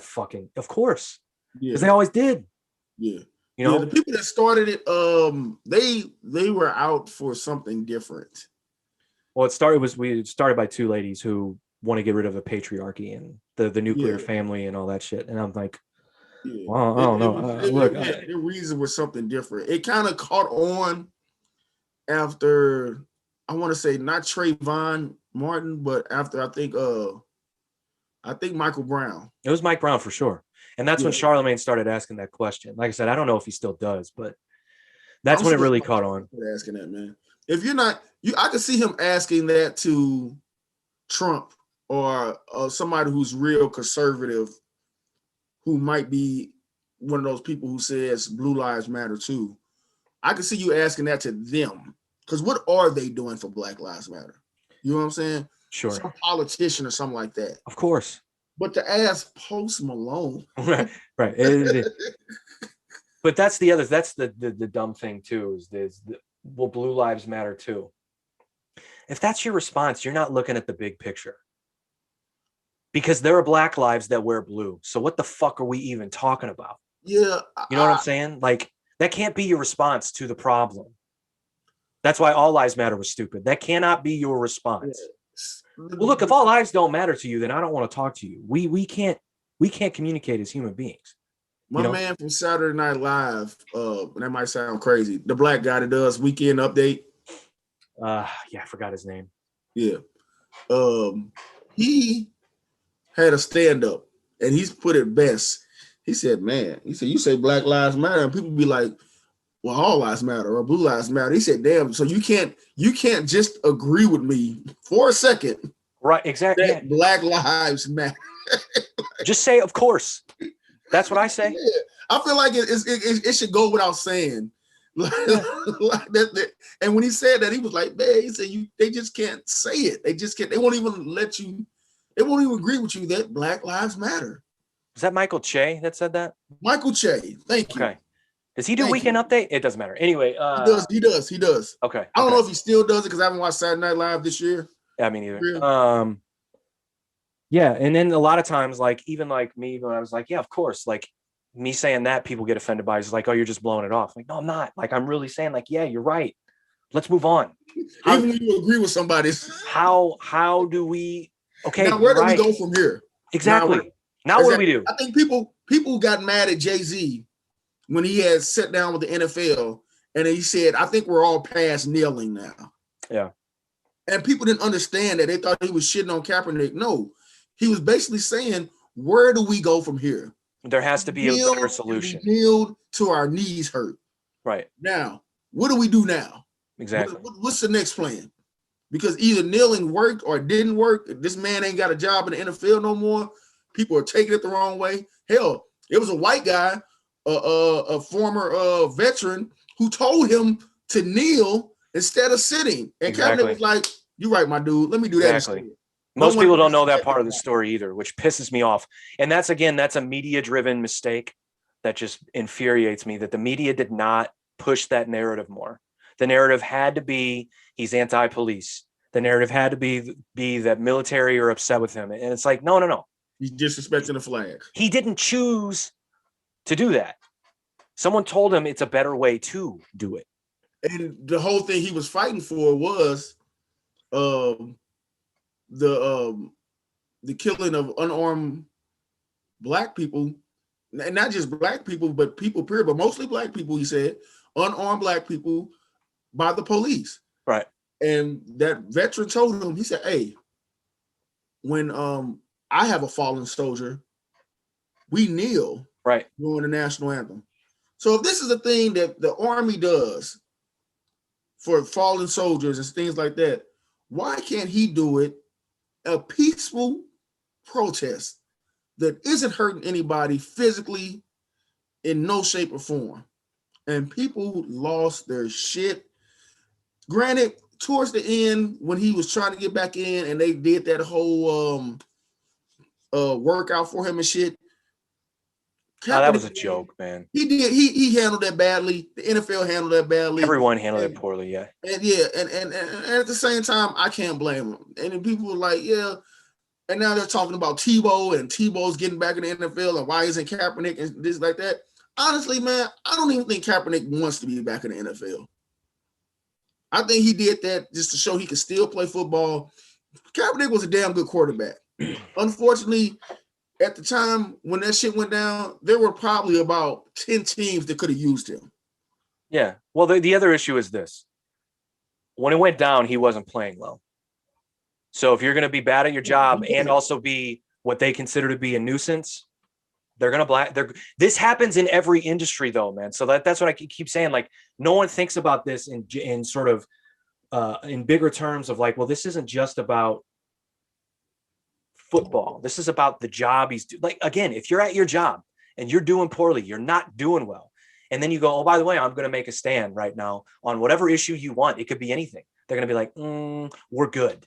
Because they always did. Yeah. The people that started it, they were out for something different. Well, it started by two ladies who want to get rid of the patriarchy and the nuclear family and all that shit. And I'm like, Yeah, Well, I don't know. Look, the reason was something different. It kind of caught on after, I want to say not Trayvon Martin, but after I think Michael Brown. it was Mike Brown for sure. And that's when Yeah, Charlemagne started asking that question. Like I said, I don't know if he still does, but that's I'm when it still really caught on. asking that, man. If you're not, I could see him asking that to Trump or somebody who's real conservative, who might be one of those people who says Blue Lives Matter too. I can see you asking that to them, because what are they doing for Black Lives Matter? You know what I'm saying? Sure. Some politician or something like that. Of course. But to ask Post Malone, Right. But that's the dumb thing too, will Blue Lives Matter too? If that's your response, you're not looking at the big picture. Because there are Black lives that wear blue. So what the fuck are we even talking about? Yeah. You know what I'm saying? Like, that can't be your response to the problem. That's why All Lives Matter was stupid. That cannot be your response. Well, look, if all lives don't matter to you, then I don't want to talk to you. We can't communicate as human beings. My man from Saturday Night Live, that might sound crazy, the black guy that does Weekend Update. Yeah, I forgot his name. Yeah. He had a stand-up, and he's put it best. He said, you say Black Lives Matter, and people be like, well, all lives matter or Blue Lives Matter. He said, damn, so you can't just agree with me for a second. Right, exactly. That Black Lives Matter. Just say, of course. That's what I say. Yeah. I feel like it should go without saying. Like that. And when he said that, he was like, man, he said, they just can't say it. They just can't. They won't even let you. They won't even agree with you that Black Lives Matter. Is that Michael Che that said that? Michael Che. Thank you. Okay. Does he do Weekend Update? It doesn't matter. Anyway, he does. Okay. I don't know if he still does it because I haven't watched Saturday Night Live this year. Yeah, me neither. Really? Yeah, and then a lot of times, like even like me, when I was like, yeah, of course, like me saying that, people get offended by. It's like, oh, you're just blowing it off. Like, no, I'm not. Like, I'm really saying, like, yeah, you're right. Let's move on. Even when you agree with somebody. How do we? Okay. Now where do we go from here? Exactly. Now what do we do? I think people got mad at Jay-Z when he had sat down with the NFL and he said, I think we're all past kneeling now. Yeah. And people didn't understand that. They thought he was shitting on Kaepernick. No, he was basically saying, where do we go from here? There has to be a better solution. We kneeled to our knees hurt. Right. Now, what do we do now? Exactly. What's the next plan? Because either kneeling worked or it didn't work. This man ain't got a job in the NFL no more. People are taking it the wrong way. Hell, it was a white guy, a former veteran, who told him to kneel instead of sitting. And Kaepernick was like, you're right, my dude. Let me do that instead. Most people don't know that part of the story either, which pisses me off. And that's a media-driven mistake that just infuriates me, that the media did not push that narrative more. The narrative had to be he's anti-police. The narrative had to be that military are upset with him. And it's like, no. He's disrespecting the flag. He didn't choose to do that. Someone told him it's a better way to do it. And the whole thing he was fighting for was the killing of unarmed black people, and not just black people, but people period, but mostly black people. He said unarmed black people by the police. Right. And that veteran told him, he said, hey, when I have a fallen soldier, we kneel right during the national anthem. So if this is a thing that the Army does for fallen soldiers and things like that, why can't he do it a peaceful protest that isn't hurting anybody physically in no shape or form? And people lost their shit. Granted, towards the end, when he was trying to get back in and they did that whole workout for him and shit. That was a joke, man. He did. He handled that badly. The NFL handled that badly. Everyone handled it poorly, yeah. And at the same time, I can't blame him. And then people were like, yeah. And now they're talking about Tebow and Tebow's getting back in the NFL and why isn't Kaepernick and this like that. Honestly, man, I don't even think Kaepernick wants to be back in the NFL. I think he did that just to show he could still play football. Kaepernick was a damn good quarterback. Unfortunately, at the time when that shit went down, there were probably about 10 teams that could have used him. Yeah. Well, the other issue is this. When it went down, he wasn't playing well. So if you're going to be bad at your job and also be what they consider to be a nuisance, they're going to this happens in every industry though, man. So that's what I keep saying. Like, no one thinks about this in sort of in bigger terms of like, well, this isn't just about football. This is about the job he's doing. Like, again, if you're at your job and you're doing poorly, you're not doing well. And then you go, oh, by the way, I'm going to make a stand right now on whatever issue you want. It could be anything. They're going to be like, we're good.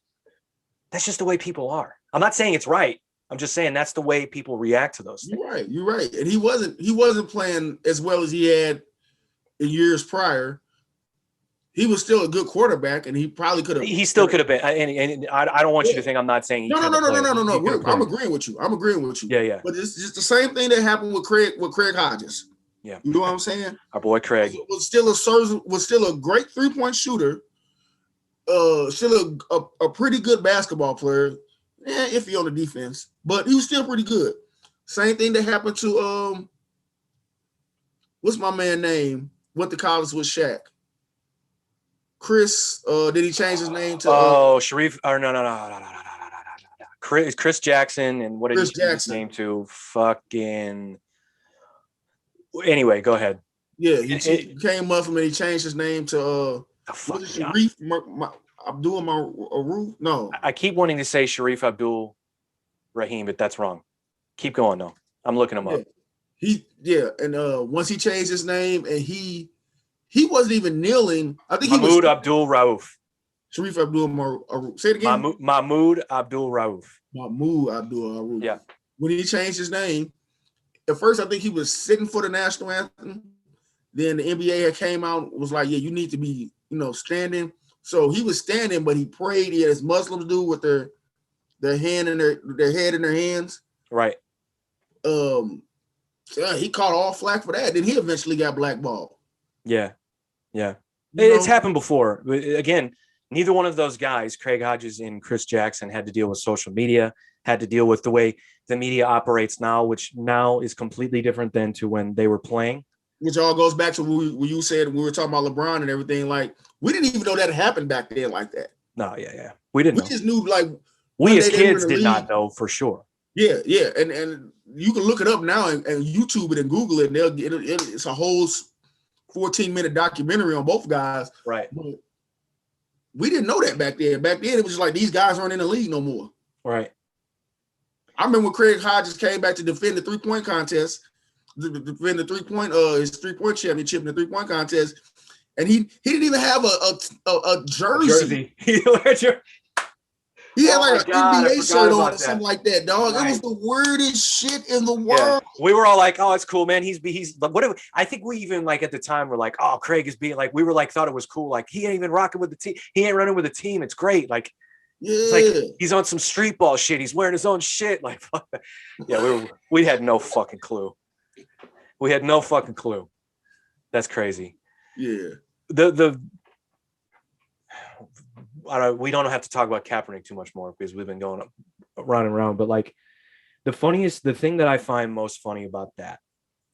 That's just the way people are. I'm not saying it's right. I'm just saying that's the way people react to those things. You're right. And he wasn't playing as well as he had in years prior. He was still a good quarterback, and he probably could have. He still could have been. And I don't want you to think I'm not saying he no. I'm agreeing with you. Yeah. But it's just the same thing that happened with Craig Hodges. Yeah. You know what I'm saying? Our boy Craig was still a great 3-point shooter. Still a pretty good basketball player. Yeah, iffy on the defense, but he was still pretty good. Same thing that happened to what's my man name? Went to college with Shaq. Chris, did he change his name to Sharif or no. Chris Jackson, and what did he change his name to? Fucking anyway, go ahead. Yeah, he came Muslim and he changed his name to Sharif Abdul Maruf? No. I keep wanting to say Sharif Abdul Rahim, but that's wrong. Keep going though. I'm looking him up. And once he changed his name and he wasn't even kneeling. I think Mahmoud Abdul Rauf. Sharif Abdul Maruf. Say it again. Mahmoud Abdul Rauf. Mahmoud Abdul Rauf. Yeah. When he changed his name, at first I think he was sitting for the national anthem. Then the NBA had came out, was like, yeah, you need to be, standing. So he was standing, but he prayed, as Muslims do with their hand in their head in their hands. Right. He caught all flack for that. Then he eventually got blackballed. Yeah. It's happened before. Again, neither one of those guys, Craig Hodges and Chris Jackson, had to deal with social media, had to deal with the way the media operates now, which now is completely different than to when they were playing. Which all goes back to what you said we were talking about LeBron and everything. Like, we didn't even know that happened back then like that. No, yeah. We didn't know. We just knew, like, we as kids did not know for sure. Yeah. And you can look it up now and YouTube it and Google it, and it's a whole 14-minute documentary on both guys. Right. But we didn't know that back then. Back then, it was just like, these guys aren't in the league no more. Right. I remember when Craig Hodges came back to defend the 3-point contest, defend the 3-point, his 3-point championship in the 3-point contest, and he didn't even have a jersey. He had like an NBA shirt on or something like that, dog. Right. It was the weirdest shit in the world. Yeah. We were all like, "Oh, it's cool, man. He's I think we even like at the time were like, "Oh, Craig is being like," we were like, thought it was cool. Like, he ain't even rocking with the team. He ain't running with the team. It's great. Like, it's like he's on some street ball shit. He's wearing his own shit. Like, fuck that. Yeah, we had no fucking clue. We had no fucking clue. That's crazy. Yeah. We don't have to talk about Kaepernick too much more because we've been going around and around. But like, the thing that I find most funny about that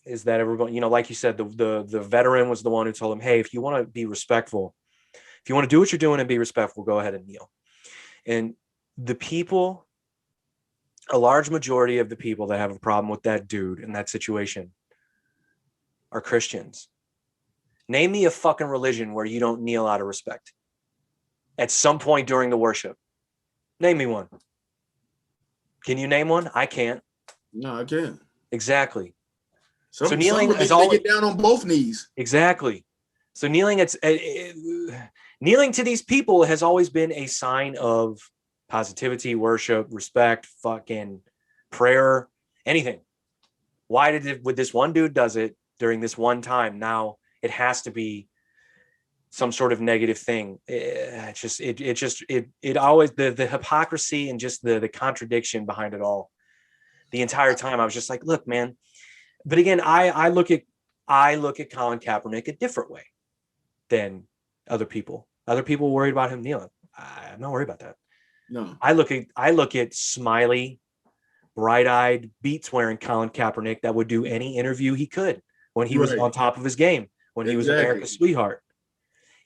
is that everybody, like you said, the veteran was the one who told him, hey, if you want to be respectful, if you want to do what you're doing and be respectful, go ahead and kneel. And the people, a large majority of the people that have a problem with that dude in that situation are Christians. Name me a fucking religion where you don't kneel out of respect at some point during the worship. Name me one. Can you name one? I can't. No, I can't. Exactly. So kneeling is always get down on both knees. Exactly. So kneeling to these people has always been a sign of positivity, worship, respect, fucking prayer, anything. Why with this one dude does it during this one time? Now it has to be some sort of negative thing. It always, the hypocrisy and just the contradiction behind it all. The entire time I was just like, look, man. But again, I look at Colin Kaepernick a different way than other people. Other people worried about him kneeling. I'm not worried about that. No. I look at Smiley bright-eyed, beats-wearing Colin Kaepernick that would do any interview he could when he was on top of his game, when he was America's sweetheart.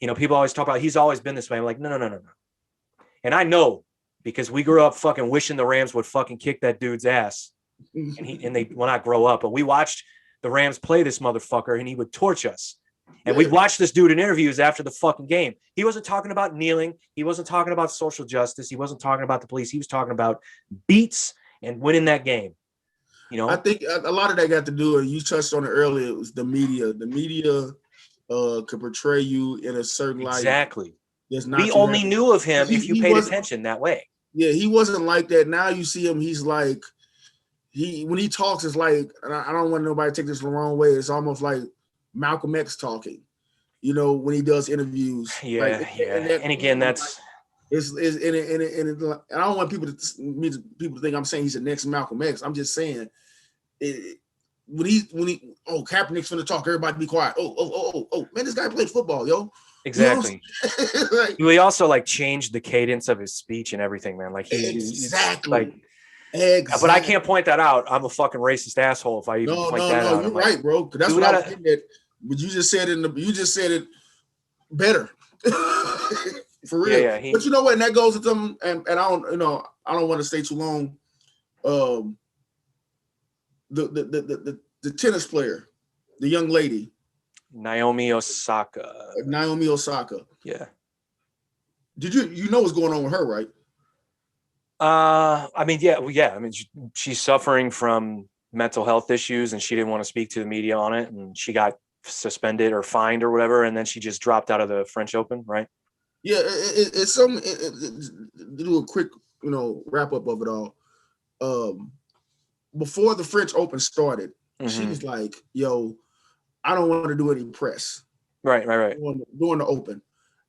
You know, people always talk about he's always been this way. I'm like, no. And I know because we grew up fucking wishing the Rams would fucking kick that dude's ass. And they will not grow up, but we watched the Rams play this motherfucker and he would torch us. And we'd watch this dude in interviews after the fucking game. He wasn't talking about kneeling. He wasn't talking about social justice. He wasn't talking about the police. He was talking about beats and winning that game. You know, I think a lot of that got to do, and you touched on it earlier, it was the media. The media could portray you in a certain light. Exactly. We only knew of him if you paid attention that way. Yeah, he wasn't like that. Now you see him, he's like, when he talks, it's like, and I don't want nobody to take this the wrong way, it's almost like Malcolm X talking, you know, when he does interviews. Yeah, like, and again, that's it's and I don't want people to think I'm saying he's the next Malcolm X. I'm just saying when he Kaepernick's gonna talk, everybody be quiet. Oh, man, this guy played football, yo. Exactly. You know like, he also like changed the cadence of his speech and everything, man. Like exactly. But I can't point that out. I'm a fucking racist asshole if I even point that out. No, you're right, bro. That's what I was getting at. But you just said it better. For real. Yeah, but you know what? And that goes to them, and I don't want to stay too long. The tennis player, the young lady, Naomi Osaka. Yeah. Did you know what's going on with her, right? I mean, yeah. I mean, she's suffering from mental health issues, and she didn't want to speak to the media on it, and she got suspended or fined or whatever, and then she just dropped out of the French Open, right? Yeah, it's some to do a quick, wrap up of it all. Before the French Open started, she was like, "Yo, I don't want to do any press." Right. During the Open.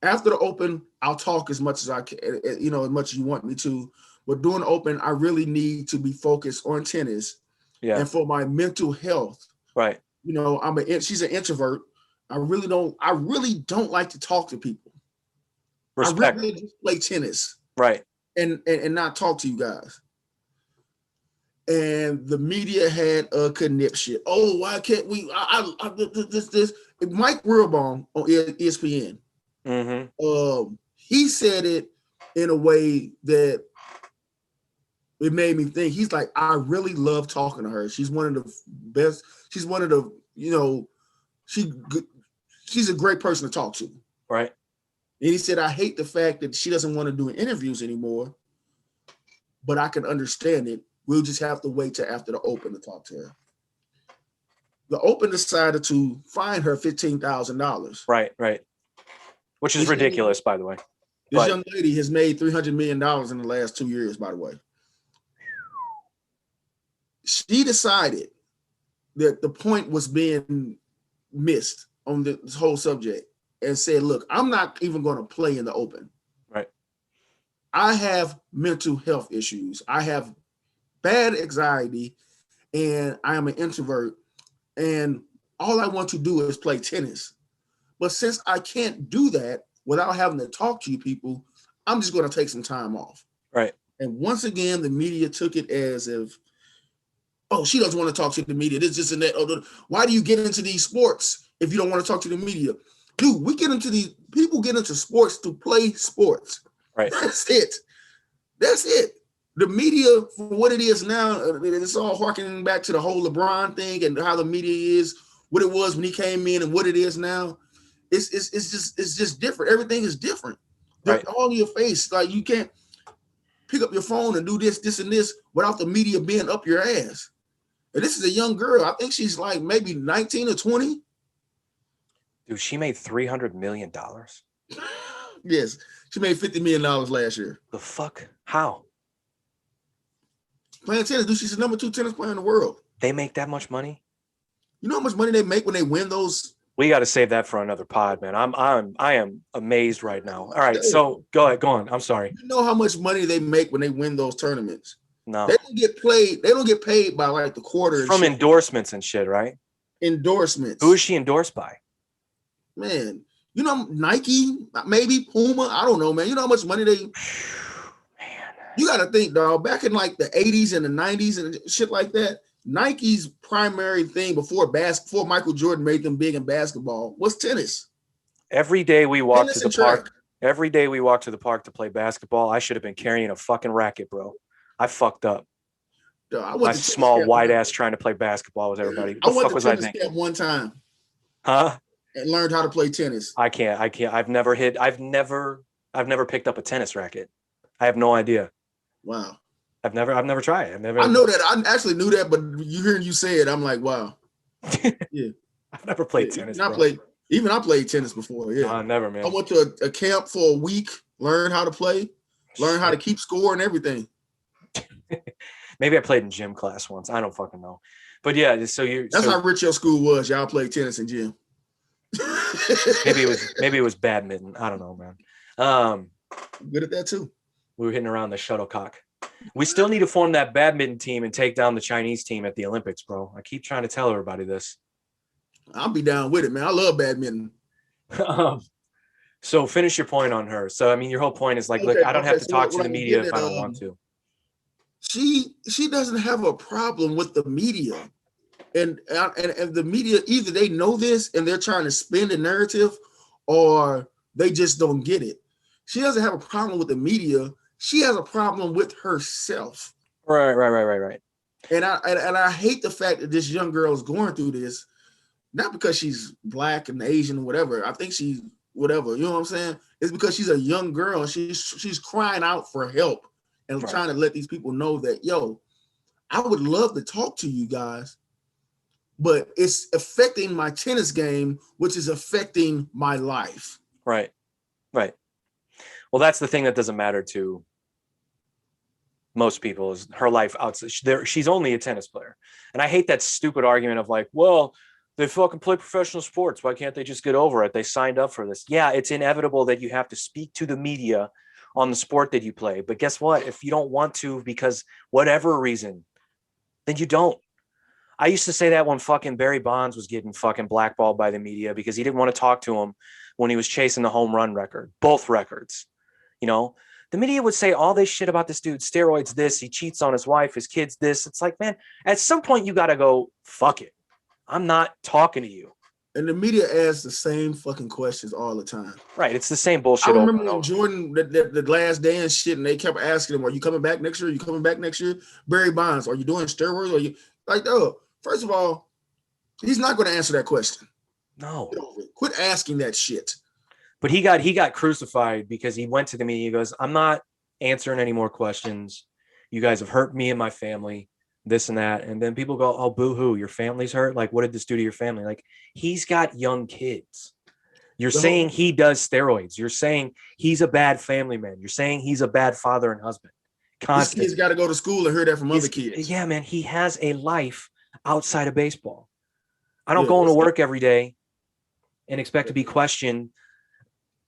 After the Open, I'll talk as much as I can, as much as you want me to. But during the Open, I really need to be focused on tennis. Yeah. And for my mental health. Right. She's an introvert. I really don't like to talk to people. Respect. I really just play tennis. Right. And not talk to you guys. And the media had a conniption. Oh, why can't we? This Mike Wilbon on ESPN. Mm-hmm. He said it in a way that it made me think. He's like, I really love talking to her. She's one of the best. She's one of the, she's a great person to talk to. Right. And he said, I hate the fact that she doesn't want to do interviews anymore, but I can understand it. We'll just have to wait till after the Open to talk to her. The Open decided to fine her $15,000. Right. Which is ridiculous, by the way. This young lady has made $300 million in the last 2 years, by the way. She decided that the point was being missed on this whole subject and said, look, I'm not even going to play in the Open. Right. I have mental health issues. I have bad anxiety, and I am an introvert, and all I want to do is play tennis. But since I can't do that without having to talk to you people, I'm just going to take some time off. Right. And once again, the media took it as if, oh, she doesn't want to talk to the media. This and that. Oh, why do you get into these sports if you don't want to talk to the media? Dude, people get into sports to play sports. Right. That's it. The media, for what it is now, it's all harkening back to the whole LeBron thing and how the media is, what it was when he came in and what it is now. It's just different. Everything is different. Right. All in your face. Like, you can't pick up your phone and do this, and this without the media being up your ass. And this is a young girl. I think she's like maybe 19 or 20. Dude, she made $300 million. Yes. She made $50 million last year. The fuck? How? Playing tennis, dude. She's the number 2 tennis player in the world. They make that much money? You know how much money they make when they win those? We got to save that for another pod, man. I am amazed right now. All right, so go on. I'm sorry. You know how much money they make when they win those tournaments? No. They don't get paid by like the quarter. From endorsements and shit, right? Endorsements. Who is she endorsed by? Man, Nike, maybe Puma. I don't know, man. You know how much money they. Man, You got to think, dog. Back in like the 80s and the 90s and shit like that, Nike's primary thing before Michael Jordan made them big in basketball was tennis. Every day we walk to Tennis the and track. park. Every day we walk to the park to play basketball. I should have been carrying a fucking racket, bro. I fucked up. Dog, I My went to tennis small camp white one- ass trying to play basketball with everybody. What I the went fuck to was I tennis thinking? camp one time Huh? and learned how to play tennis. I can't. I've never picked up a tennis racket. I have no idea. Wow. I've never tried. I know that. I actually knew that, but you hearing you say it, I'm like, wow. Yeah. I've never played Yeah, tennis. I played tennis before. Yeah. Never, man. I went to a camp for a week, learned how to play, learned how to keep score and everything. Maybe I played in gym class once. I don't fucking know. But yeah, That's how rich your school was. Y'all played tennis in gym. maybe it was badminton. I don't know, man. Good at that too. We were hitting around the shuttlecock. We still need to form that badminton team and take down the Chinese team at the Olympics, bro. I keep trying to tell everybody this. I'll be down with it, man. I love badminton. So finish your point on her. So I mean, your whole point is like, look, I don't have to talk to the media if I don't want to. She doesn't have a problem with the media, and the media, either they know this and they're trying to spin the narrative, or they just don't get it. She doesn't have a problem with the media. She has a problem with herself. Right. And I hate the fact that this young girl is going through this, not because she's black and Asian or whatever. I think she's whatever, you know what I'm saying? It's because she's a young girl and she's crying out for help and trying to let these people know that, yo, I would love to talk to you guys, but it's affecting my tennis game, which is affecting my life. Right. Well, that's the thing that doesn't matter to most people is her life outside. She's only a tennis player. And I hate that stupid argument of like, well, they fucking play professional sports. Why can't they just get over it? They signed up for this. Yeah, it's inevitable that you have to speak to the media on the sport that you play. But guess what? If you don't want to, because whatever reason, then you don't. I used to say that when fucking Barry Bonds was getting fucking blackballed by the media because he didn't want to talk to him when he was chasing the home run record, both records. You know, the media would say all this shit about this dude, steroids, this, he cheats on his wife, his kids, this. It's like, man, at some point you got to go, fuck it. I'm not talking to you. And the media asks the same fucking questions all the time. Right. It's the same bullshit. I remember when Jordan, the last dance shit, and they kept asking him, are you coming back next year? Are you coming back next year? Barry Bonds, are you doing steroids? Are you like, oh, first of all, he's not going to answer that question. No. Quit asking that shit. But he got crucified because he went to the media. He goes, I'm not answering any more questions. You guys have hurt me and my family, this and that. And then people go, oh, boo-hoo, your family's hurt? Like, what did this do to your family? Like, he's got young kids. You're saying he does steroids. You're saying he's a bad family man. You're saying he's a bad father and husband. Constantly. This kid's got to go to school and hear that from other kids. Yeah, man, he has a life outside of baseball. I don't go into work every day and expect to be questioned.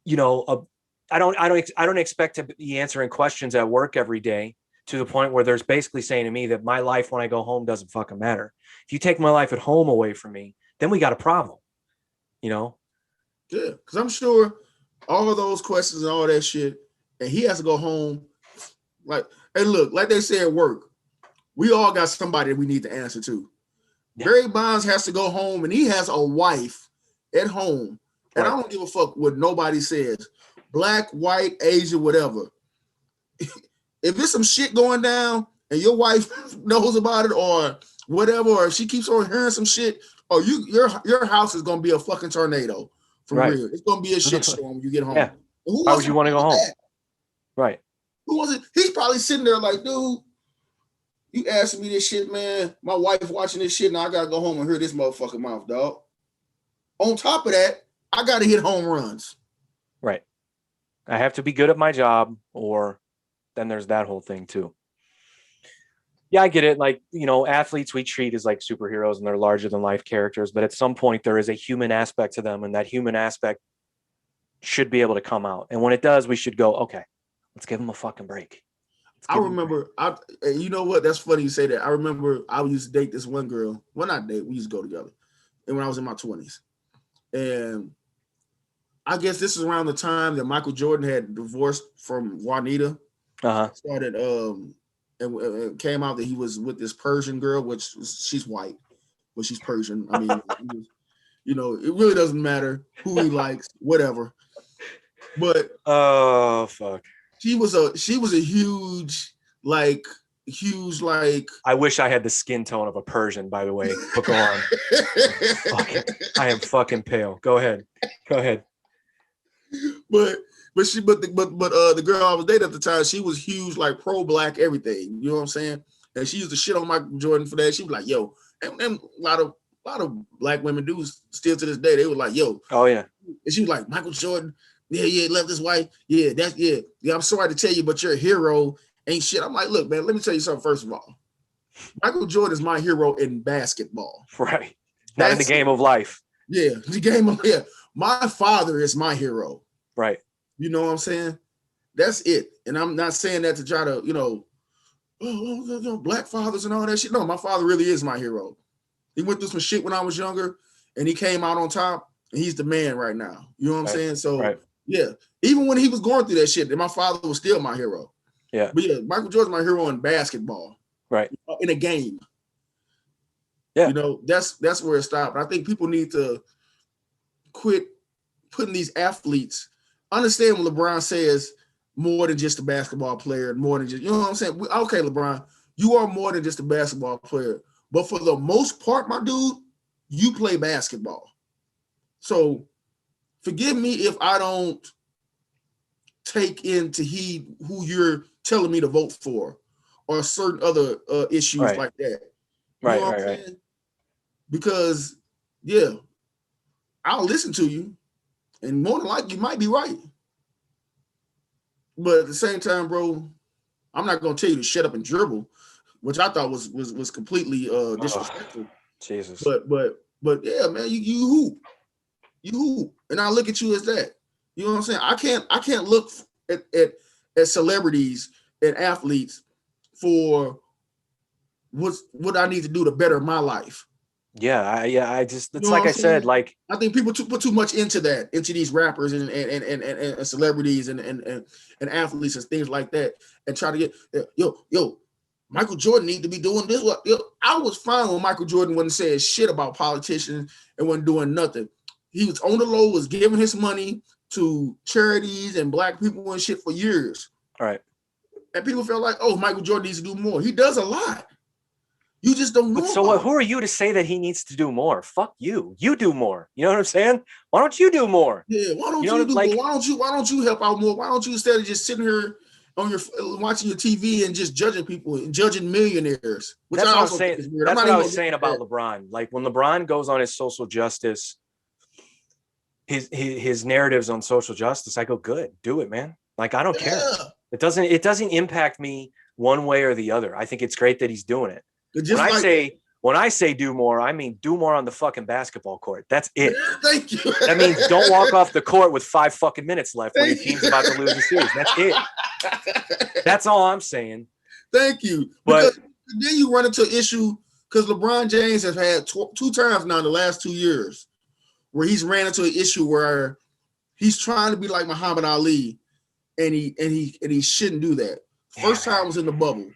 You know, I don't expect to be answering questions at work every day to the point where there's basically saying to me that my life when I go home doesn't fucking matter. If you take my life at home away from me, then we got a problem, you know? Yeah, because I'm sure all of those questions and all that shit, and he has to go home. Like, hey, look, like they say at work, we all got somebody that we need to answer to. Yeah. Barry Bonds has to go home, and he has a wife at home. And I don't give a fuck what nobody says. Black, white, Asian, whatever. If there's some shit going down and your wife knows about it or whatever, or if she keeps on hearing some shit, or your house is gonna be a fucking tornado for real. It's gonna be a shit storm when you get home. Yeah. Why would you want to go home? Right. Who wants it? He's probably sitting there like, dude, you asking me this shit, man. My wife watching this shit, and I gotta go home and hear this motherfucking mouth, dog. On top of that, I got to hit home runs. Right. I have to be good at my job, or then there's that whole thing too. Yeah, I get it. Like, you know, athletes we treat as like superheroes and they're larger than life characters, but at some point there is a human aspect to them, and that human aspect should be able to come out. And when it does, we should go, okay, let's give them a fucking break. I remember, you know what? That's funny you say that. I remember I used to date this one girl. Well, not date, we used to go together. And when I was in my 20s. And I guess this is around the time that Michael Jordan had divorced from Juanita. Started and came out that he was with this Persian girl, which she's white, but she's Persian. I mean, you know, it really doesn't matter who he likes, whatever. But oh fuck, she was a huge like. I wish I had the skin tone of a Persian, by the way. But go on. I am fucking pale. Go ahead. But the girl I was dating at the time, she was huge, like pro-black everything. You know what I'm saying? And she used to shit on Michael Jordan for that. She was like, "Yo," and a lot of black women do still to this day. They were like, "Yo," oh yeah, and she was like, "Michael Jordan, yeah, left his wife, yeah, that's yeah. I'm sorry to tell you, but you're a hero." Ain't shit. I'm like, look, man, let me tell you something. First of all, Michael Jordan is my hero in basketball. Right. Not in the game of life. Yeah, the game of my father is my hero. Right. You know what I'm saying? That's it. And I'm not saying that to try to, black fathers and all that shit. No, my father really is my hero. He went through some shit when I was younger and he came out on top and he's the man right now. You know what I'm saying? So yeah, even when he was going through that shit, my father was still my hero. Yeah. But yeah, Michael Jordan's my hero in basketball. Right. In a game. Yeah. You know, that's where it stopped. I think people need to quit putting these athletes, understand when LeBron says more than just a basketball player, more than just, you know what I'm saying? Okay, LeBron, you are more than just a basketball player. But for the most part, my dude, you play basketball. So forgive me if I don't take into heed who you're telling me to vote for or certain other issues like that. You know what I'm saying? Because, yeah, I'll listen to you and more than likely you might be right. But at the same time, bro, I'm not going to tell you to shut up and dribble, which I thought was completely disrespectful. Jesus. But yeah, man, you hoop. And I look at you as that. You know what I'm saying? I can't look at celebrities and athletes for what I need to do to better my life. I just, it's like I said, like I think people put too much into these rappers and celebrities and athletes and things like that, and try to get yo Michael Jordan need to be doing this. I was fine when Michael Jordan wasn't saying shit about politicians and wasn't doing nothing. He was on the low, was giving his money to charities and black people and shit for years. All right. And people felt like, oh, Michael Jordan needs to do more. He does a lot. You just don't know. But so who are you to say that he needs to do more? Fuck you. You do more. You know what I'm saying? Why don't you do more? Yeah, why don't you do more? Why don't you help out more? Why don't you, instead of just sitting here on your watching your TV and just judging people and judging millionaires? That's what I was saying. That's what I was saying about LeBron. Like when LeBron goes on his social justice, his narratives on social justice, I go, good, do it, man. Like I don't care. It doesn't impact me one way or the other. I think it's great that he's doing it. When I say do more, I mean do more on the fucking basketball court. That's it. Thank you. That means don't walk off the court with 5 fucking minutes left when your team's about to lose the series. That's it. That's all I'm saying. Thank you. Because then you run into an issue because LeBron James has had 2 times now in the last 2 years where he's ran into an issue where he's trying to be like Muhammad Ali, and he shouldn't do that. First time was in the bubble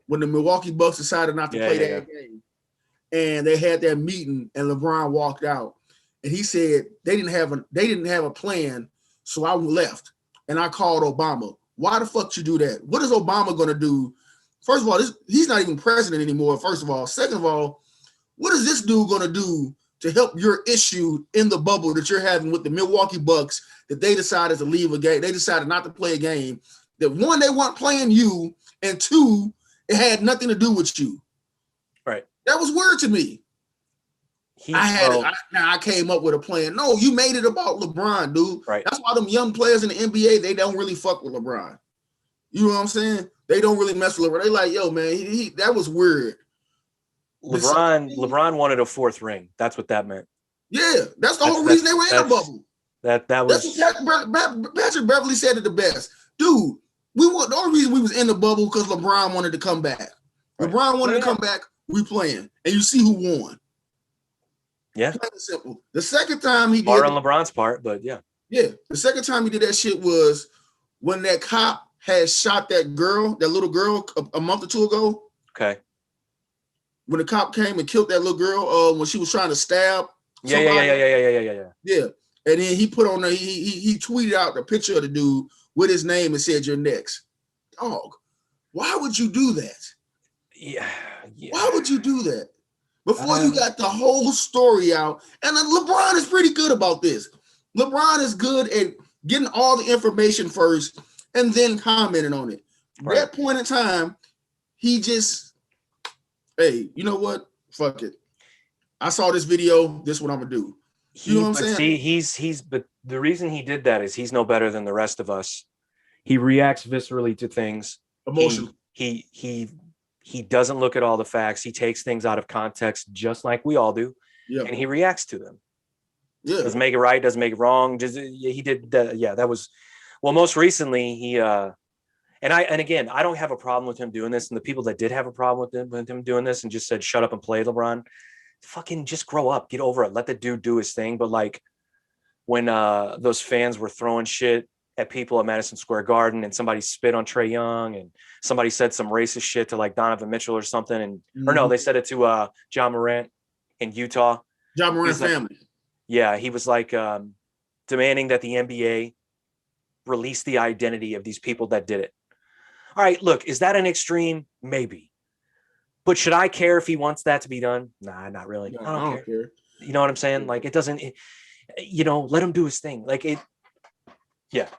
when the Milwaukee Bucks decided not to play that game, and they had that meeting, and LeBron walked out, and he said they didn't have a plan, so I left, and I called Obama. Why the fuck you do that? What is Obama going to do? First of all, he's not even president anymore. First of all, second of all, what is this dude going to do to help your issue in the bubble that you're having with the Milwaukee Bucks that they decided to leave a game? They decided not to play a game that, one, they weren't playing you, and 2, it had nothing to do with you. Right. That was weird to me. I came up with a plan. No, you made it about LeBron, dude. Right. That's why them young players in the NBA, they don't really fuck with LeBron. You know what I'm saying? They don't really mess with LeBron. They like, yo, man, that was weird. LeBron wanted a 4th ring. That's what that meant. Yeah, that's the whole reason they were in the bubble. That was. Patrick Beverly said it the best, dude. The only reason we was in the bubble because LeBron wanted to come back. Right. LeBron wanted to come back. We playing, and you see who won. Yeah, simple. The second time he did, on LeBron's part, but yeah. The second time he did that shit was when that cop had shot that little girl, a month or two ago. Okay. When the cop came and killed that little girl, when she was trying to stab. Yeah. Yeah. And then he put on he tweeted out the picture of the dude with his name and said, "You're next." Dog, why would you do that? Yeah. Why would you do that? Before you got the whole story out. And LeBron is pretty good about this. LeBron is good at getting all the information first and then commenting on it. Right. That point in time, he just, hey, you know what? Fuck it. I saw this video. This is what I'm gonna do. You know what I'm saying? See, but the reason he did that is he's no better than the rest of us. He reacts viscerally to things. Emotional. He doesn't look at all the facts. He takes things out of context, just like we all do, and he reacts to them. Yeah, doesn't make it right, doesn't make it wrong. He did that. Yeah, that was. Well, most recently he and again, I don't have a problem with him doing this, and the people that did have a problem with him doing this and just said, "Shut up and play, LeBron." Fucking just grow up, get over it, let the dude do his thing. But like when those fans were throwing shit at people at Madison Square Garden and somebody spit on Trae Young and somebody said some racist shit to like Donovan Mitchell or something, and or no, they said it to John Morant in Utah. John Morant family. Like, yeah, he was like demanding that the NBA release the identity of these people that did it. All right, look, is that an extreme? Maybe. But should I care if he wants that to be done? Nah, not really. No, I don't care. You know what I'm saying? Like, it doesn't, let him do his thing. Like it. Yeah.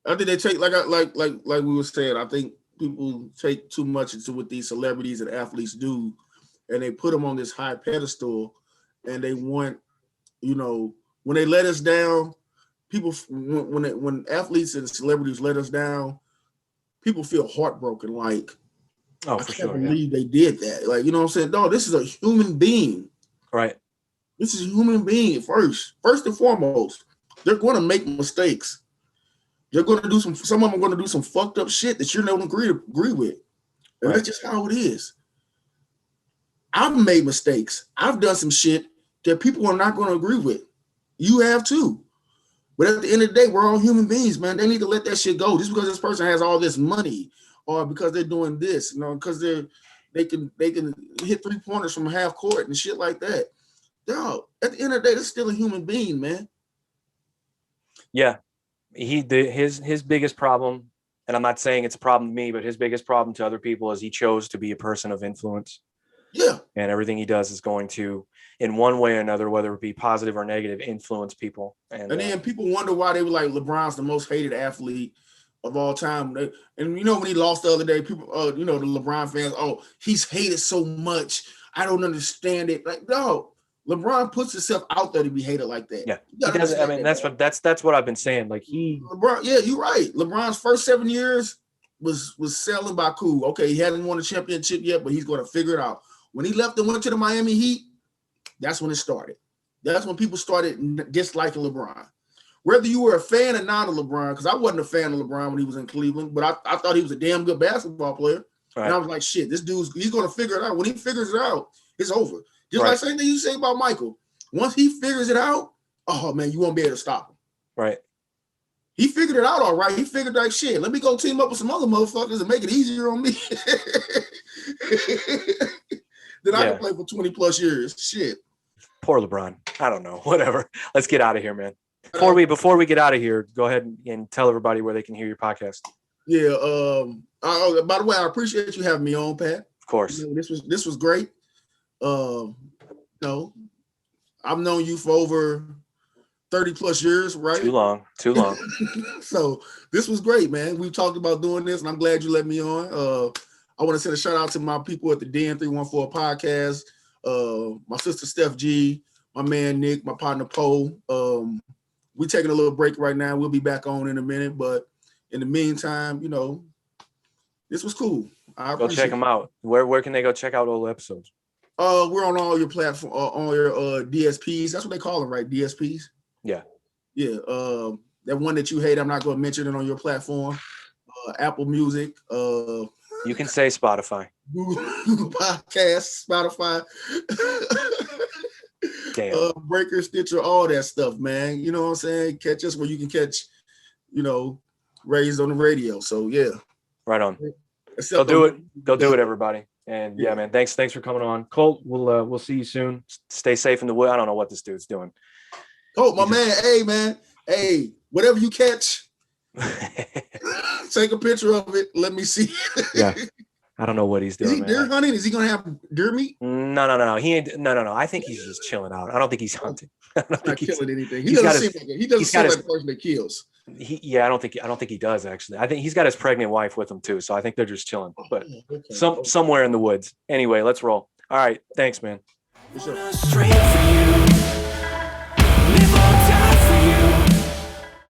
I think they take like we were saying. I think people take too much into what these celebrities and athletes do, and they put them on this high pedestal, and they want, when they let us down, people when athletes and celebrities let us down, people feel heartbroken. Like, oh, I for can't sure, believe they did that. Like, you know what I'm saying? No, this is a human being. Right. This is a human being first and foremost. They're going to make mistakes. They're going to do some of them are going to do some fucked up shit that you're not going to agree with. And that's just how it is. I've made mistakes. I've done some shit that people are not going to agree with. You have too. But at the end of the day, we're all human beings, man. They need to let that shit go. Just because this person has all this money or because they're doing this, because they can hit 3-pointers from half court and shit like that. No, at the end of the day, they're still a human being, man. Yeah. His biggest problem, and I'm not saying it's a problem to me, but his biggest problem to other people is he chose to be a person of influence. Yeah. And everything he does is going to, in one way or another, whether it be positive or negative, influence people. And then people wonder why they were like, LeBron's the most hated athlete of all time. And when he lost the other day, people, the LeBron fans, he's hated so much. I don't understand it. Like, no, LeBron puts himself out there to be hated like that. Yeah, he does. I mean, that's what I've been saying. Like LeBron, yeah, you're right. LeBron's first 7 years was selling by cool. Okay, he hadn't won a championship yet, but he's going to figure it out. When he left and went to the Miami Heat, that's when it started. That's when people started disliking LeBron. Whether you were a fan or not of LeBron, because I wasn't a fan of LeBron when he was in Cleveland, but I thought he was a damn good basketball player. Right. And I was like, shit, this he's going to figure it out. When he figures it out, it's over. Just like same thing you say about Michael. Once he figures it out, oh, man, you won't be able to stop him. Right. He figured it out all right. He figured like, shit, let me go team up with some other motherfuckers and make it easier on me. Then I can play for 20 plus years. Shit. Poor LeBron. I don't know. Whatever. Let's get out of here, man. Before we get out of here, go ahead and tell everybody where they can hear your podcast. Yeah. By the way, I appreciate you having me on, Pat. Of course. This was great. I've known you for over 30 plus years, right? Too long. So this was great, man. We talked about doing this, and I'm glad you let me on. I want to send a shout out to my people at the DN314 podcast. My sister Steph G, my man Nick, my partner Poe. We're taking a little break right now. We'll be back on in a minute, but in the meantime, this was cool. Go check them out. Where can they go check out all the episodes? We're on all your platform, on your DSPs. That's what they call them, right? DSPs. Yeah. Yeah. That one that you hate, I'm not going to mention it on your platform. Apple Music. You can say Spotify. Google Podcasts, Spotify. Damn. Breaker, Stitcher, all that stuff, man. You know what I'm saying? Catch us where you can catch, raised on the radio. So yeah. Right on. Except They'll do it. They'll do it, everybody. And yeah, man, thanks for coming on. Colt, we'll see you soon. Stay safe in the wood. I don't know what this dude's doing. Colt, my man. Hey, man. Hey, whatever you catch, take a picture of it. Let me see. Yeah. I don't know what he's doing. Is he deer hunting? Is he gonna have deer meat? No. He ain't. No. I think he's just chilling out. I don't think he's hunting. I don't think he's not killing anything. He doesn't seem like a person that kills. I don't think he does actually. I think he's got his pregnant wife with him too. So I think they're just chilling. But somewhere in the woods. Anyway, let's roll. All right. Thanks, man. For sure.